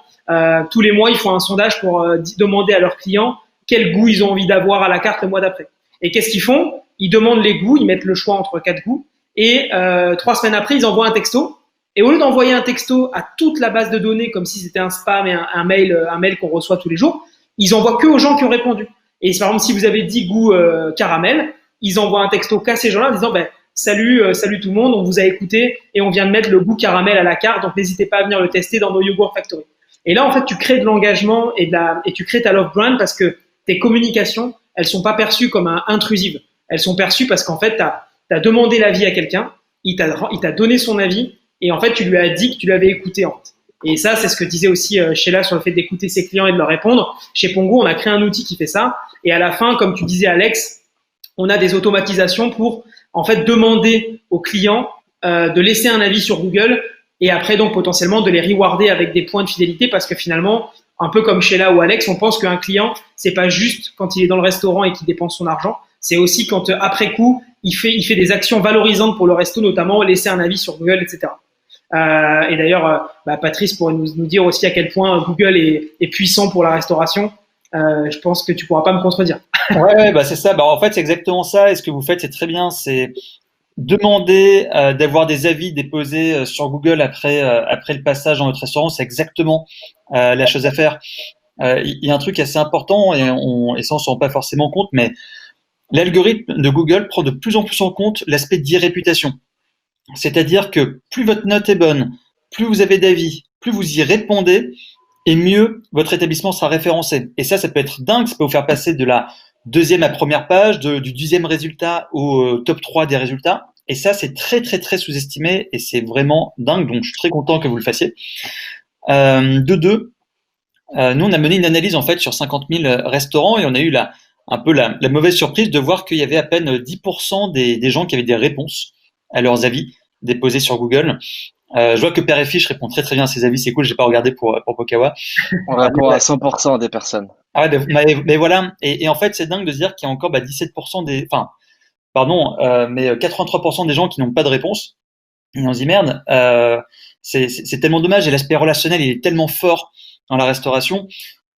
tous les mois, ils font un sondage pour demander à leurs clients quel goût ils ont envie d'avoir à la carte le mois d'après. Et qu'est-ce qu'ils font? Ils demandent les goûts, ils mettent le choix entre 4 goûts, et 3 semaines après, ils envoient un texto. Et au lieu d'envoyer un texto à toute la base de données, comme si c'était un spam et un mail qu'on reçoit tous les jours, ils envoient que aux gens qui ont répondu. Et par exemple, si vous avez dit goût caramel, ils envoient un texto qu'à ces gens-là en disant salut tout le monde, on vous a écouté et on vient de mettre le goût caramel à la carte, donc n'hésitez pas à venir le tester dans nos Yogurt Factory. Et là, en fait, tu crées de l'engagement et tu crées ta love brand parce que tes communications, elles sont pas perçues comme intrusives. Elles sont perçues parce qu'en fait, t'as demandé l'avis à quelqu'un, il t'a donné son avis, et en fait, tu lui as dit que tu l'avais écouté, en fait. Et ça, c'est ce que disait aussi Sheila sur le fait d'écouter ses clients et de leur répondre. Chez Pongo, on a créé un outil qui fait ça. Et à la fin, comme tu disais, Alex, on a des automatisations pour, en fait, demander aux clients de laisser un avis sur Google et après, donc, potentiellement, de les rewarder avec des points de fidélité parce que finalement, un peu comme Sheila ou Alex, on pense qu'un client, c'est pas juste quand il est dans le restaurant et qu'il dépense son argent. C'est aussi quand, après coup, il fait des actions valorisantes pour le resto, notamment laisser un avis sur Google, etc. Et d'ailleurs, Patrice pourrait nous dire aussi à quel point Google est puissant pour la restauration. Je pense que tu pourras pas me contredire. Ouais, c'est ça. En fait, c'est exactement ça. Et ce que vous faites, c'est très bien. C'est demander d'avoir des avis déposés sur Google après le passage dans votre restaurant. C'est exactement la chose à faire. Il y a un truc assez important et ça on s'en rend pas forcément compte, mais l'algorithme de Google prend de plus en plus en compte l'aspect d'e-réputation. C'est-à-dire que plus votre note est bonne, plus vous avez d'avis, plus vous y répondez, et mieux votre établissement sera référencé. Et ça peut être dingue, ça peut vous faire passer de la 2e à première page, du 10e résultat au top 3 des résultats. Et ça, c'est très, très, très sous-estimé et c'est vraiment dingue. Donc, je suis très content que vous le fassiez. Nous, on a mené une analyse en fait sur 50 000 restaurants et on a eu un peu la mauvaise surprise de voir qu'il y avait à peine 10% des gens qui avaient des réponses à leurs avis déposés sur Google. Je vois que Père et Fiche répond très très bien à ses avis, c'est cool, j'ai pas regardé pour Pokawa. On répond à 100% des personnes. Ah ouais, mais voilà. Et en fait, c'est dingue de se dire qu'il y a encore 17% mais 83% des gens qui n'ont pas de réponse. Et on se dit merde, c'est tellement dommage. Et l'aspect relationnel, il est tellement fort dans la restauration.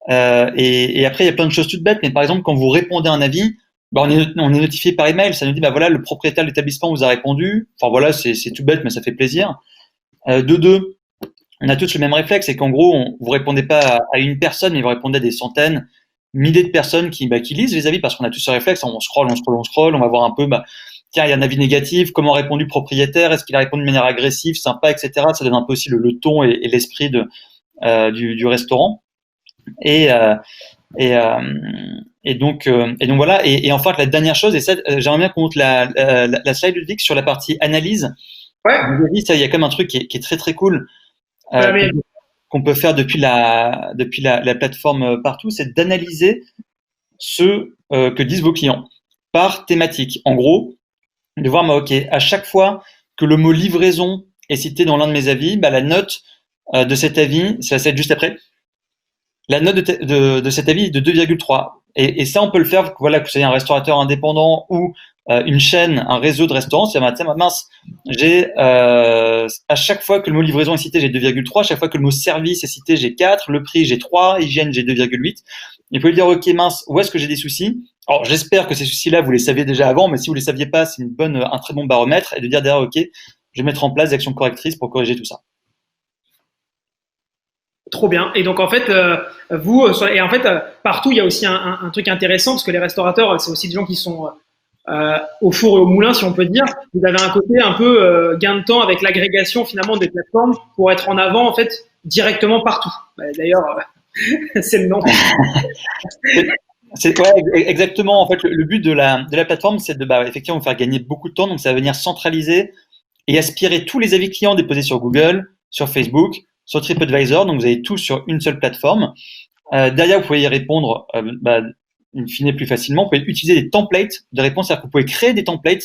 Et après, il y a plein de choses toutes bêtes. Mais par exemple, quand vous répondez à un avis, on est notifié par email. Ça nous dit, voilà, le propriétaire de l'établissement vous a répondu. Enfin voilà, c'est tout bête, mais ça fait plaisir. De deux, on a tous le même réflexe, c'est qu'en gros, vous répondez pas à une personne, mais vous répondez à des centaines, milliers de personnes qui lisent les avis parce qu'on a tous ce réflexe. On scrolle, on va voir un peu, tiens, il y a un avis négatif, comment a répondu le propriétaire, est-ce qu'il a répondu de manière agressive, sympa, etc. Ça donne un peu aussi le ton et l'esprit du restaurant. Et donc voilà. Et enfin, la dernière chose, et ça, j'aimerais bien qu'on montre la slide Ludwig sur la partie analyse. Ouais. Ça, il y a comme un truc qui est très très cool. Qu'on peut faire depuis la plateforme partout, c'est d'analyser ce que disent vos clients par thématique. En gros, de voir, ok, à chaque fois que le mot livraison est cité dans l'un de mes avis, la note de cet avis, ça va être juste après. La note de cet avis est de 2,3. Et ça, on peut le faire, voilà, que vous soyez un restaurateur indépendant ou une chaîne, un réseau de restaurants. C'est mince, j'ai à chaque fois que le mot livraison est cité, j'ai 2,3. À chaque fois que le mot service est cité, j'ai 4. Le prix, j'ai 3. Hygiène, j'ai 2,8. Et vous pouvez dire, ok, mince, où est-ce que j'ai des soucis? Alors, j'espère que ces soucis-là, vous les saviez déjà avant, mais si vous les saviez pas, c'est un très bon baromètre, et de dire derrière, ok, je vais mettre en place des actions correctrices pour corriger tout ça. Trop bien. Et donc en fait, partout il y a aussi un truc intéressant parce que les restaurateurs, c'est aussi des gens qui sont au four et au moulin, si on peut dire. Vous avez un côté un peu gain de temps avec l'agrégation finalement des plateformes pour être en avant en fait directement partout. D'ailleurs, c'est le nom. Exactement. En fait, le but de la plateforme, c'est de effectivement vous faire gagner beaucoup de temps. Donc ça va venir centraliser et aspirer tous les avis clients déposés sur Google, sur Facebook, sur TripAdvisor, donc vous avez tout sur une seule plateforme. Derrière, vous pouvez y répondre in fine plus facilement. Vous pouvez utiliser des templates de réponse, c'est-à-dire que vous pouvez créer des templates.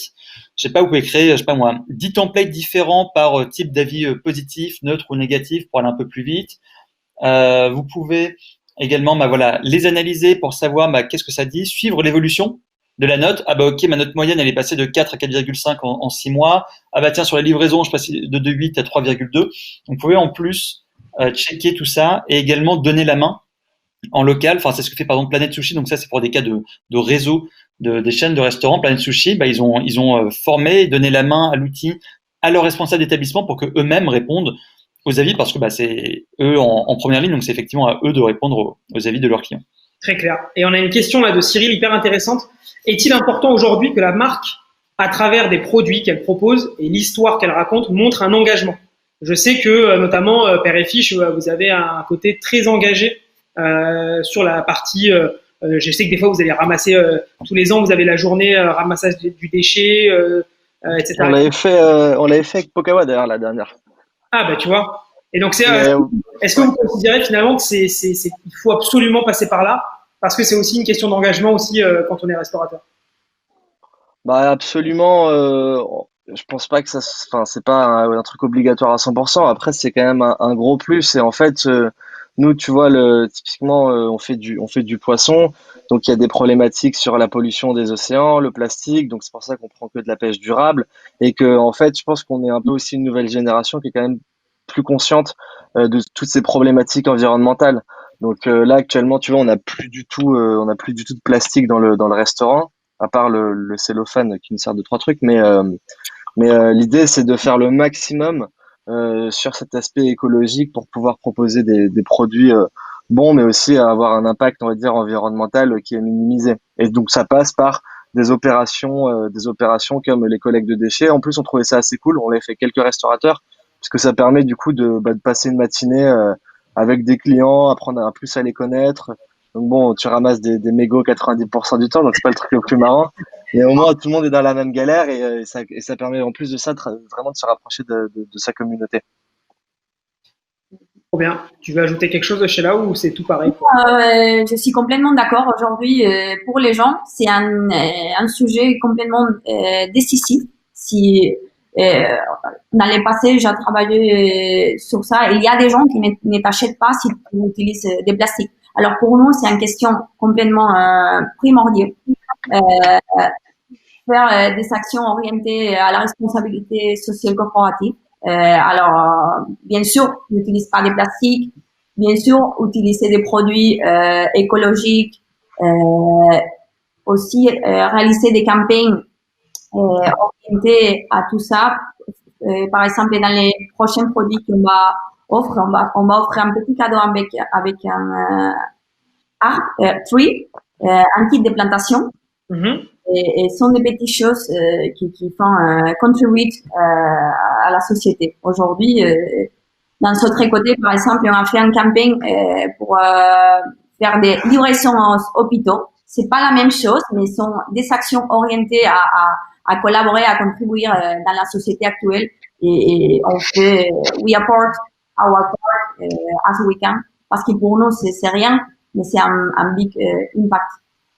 Vous pouvez créer, 10 templates différents par type d'avis positif, neutre ou négatif pour aller un peu plus vite. Vous pouvez également les analyser pour savoir qu'est-ce que ça dit, suivre l'évolution de la note. Ok, ma note moyenne, elle est passée de 4 à 4,5 en 6 mois. Tiens, sur la livraison, je passe de 2,8 à 3,2. Vous pouvez en plus checker tout ça et également donner la main en local. Enfin, c'est ce que fait par exemple Planet Sushi. Donc ça, c'est pour des cas de réseau des chaînes de restaurants. Planet Sushi, ils ont formé et donné la main à l'outil à leurs responsables d'établissement pour que eux-mêmes répondent aux avis parce que c'est eux en première ligne. Donc c'est effectivement à eux de répondre aux avis de leurs clients. Très clair. Et on a une question là de Cyril hyper intéressante. Est-il important aujourd'hui que la marque, à travers des produits qu'elle propose et l'histoire qu'elle raconte, montre un engagement? Je sais que notamment Père et Fiche, vous avez un côté très engagé sur la partie. Je sais que des fois vous allez ramasser tous les ans, vous avez la journée ramassage du déchet, etc. On l'avait fait avec Pokawa d'ailleurs la dernière. Ah tu vois. Et donc est-ce que vous considérez finalement que il faut absolument passer par là? Parce que c'est aussi une question d'engagement aussi quand on est restaurateur. Absolument. Je pense pas que c'est pas un truc obligatoire à 100%. Après, c'est quand même un gros plus. Et en fait, nous, tu vois, typiquement, on fait du poisson. Donc, il y a des problématiques sur la pollution des océans, le plastique. Donc, c'est pour ça qu'on prend que de la pêche durable. Et que, en fait, je pense qu'on est un peu aussi une nouvelle génération qui est quand même plus consciente de toutes ces problématiques environnementales. Donc là actuellement, tu vois, on n'a plus du tout de plastique dans le restaurant, à part le cellophane qui nous sert de 3 trucs. Mais l'idée c'est de faire le maximum sur cet aspect écologique pour pouvoir proposer des produits bons, mais aussi avoir un impact, on va dire, environnemental qui est minimisé. Et donc ça passe par des opérations comme les collectes de déchets. En plus, on trouvait ça assez cool. On l'a fait quelques restaurateurs parce que ça permet du coup de passer une matinée avec des clients, apprendre un plus à les connaître. Donc bon, tu ramasses des mégots 90% du temps, donc c'est pas le truc le plus marrant. Et au moins, tout le monde est dans la même galère et ça permet en plus de ça vraiment de se rapprocher de sa communauté. Trop bien. Tu veux ajouter quelque chose, Sheila, ou c'est tout pareil? Je suis complètement d'accord. Aujourd'hui, pour les gens, c'est un sujet complètement décisif. Si dans le passé, j'ai travaillé sur ça. Il y a des gens qui ne t'achètent pas si tu utilises des plastiques. Alors pour nous, c'est une question complètement primordiale. Faire des actions orientées à la responsabilité sociale corporative. Alors, bien sûr, n'utilise pas des plastiques, bien sûr, utiliser des produits écologiques, aussi réaliser des campagnes orientés à tout ça. Par exemple, dans les prochains produits qu'on va offrir, on va offrir un petit cadeau avec un tree, un kit de plantation. Et sont des petites choses qui font contribuer à la société. Aujourd'hui, dans notre côté, par exemple, on a fait un camping pour faire des livraisons aux hôpitaux. C'est pas la même chose, mais sont des actions orientées à collaborer, à contribuer dans la société actuelle. Et on fait, we apport our part as we can, parce que pour nous c'est rien, mais c'est un big impact.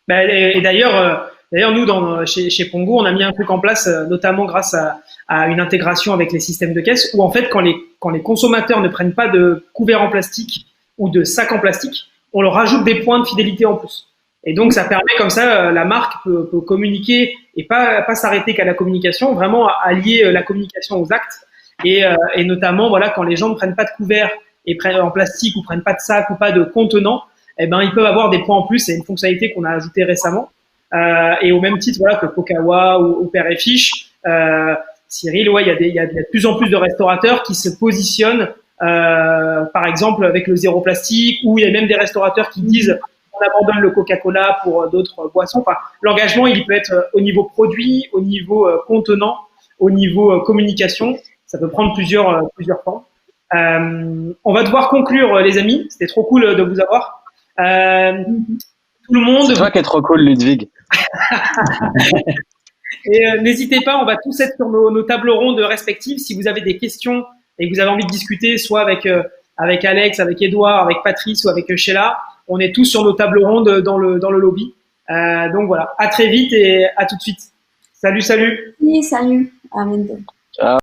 Et d'ailleurs, nous chez Pongo, on a mis un truc en place, notamment grâce à une intégration avec les systèmes de caisse, où en fait quand les consommateurs ne prennent pas de couverts en plastique ou de sacs en plastique, on leur rajoute des points de fidélité en plus. Et donc ça permet comme ça, la marque peut communiquer et pas s'arrêter qu'à la communication, vraiment à lier la communication aux actes. Et notamment voilà, quand les gens ne prennent pas de couverts et prennent en plastique ou prennent pas de sac ou pas de contenant, eh ben ils peuvent avoir des points en plus. C'est une fonctionnalité qu'on a ajoutée récemment. Et au même titre voilà que Pokawa ou Père et Fiche, Cyril, ouais, il y a de plus en plus de restaurateurs qui se positionnent, par exemple avec le zéro plastique, ou il y a même des restaurateurs qui disent on abandonne le Coca-Cola pour d'autres boissons. Enfin, l'engagement il peut être au niveau produit, au niveau contenant, au niveau communication. Ça peut prendre plusieurs formes. On va devoir conclure, les amis. C'était trop cool de vous avoir. Tout le monde. C'est toi qui es trop cool, Ludwig. Et n'hésitez pas, on va tous être sur nos tables rondes respectives. Si vous avez des questions et que vous avez envie de discuter, soit avec Alex, avec Edouard, avec Patrice ou avec Sheila, on est tous sur nos tables rondes dans le lobby. Donc voilà, à très vite et à tout de suite. Salut. Oui, salut. À bientôt. Ciao.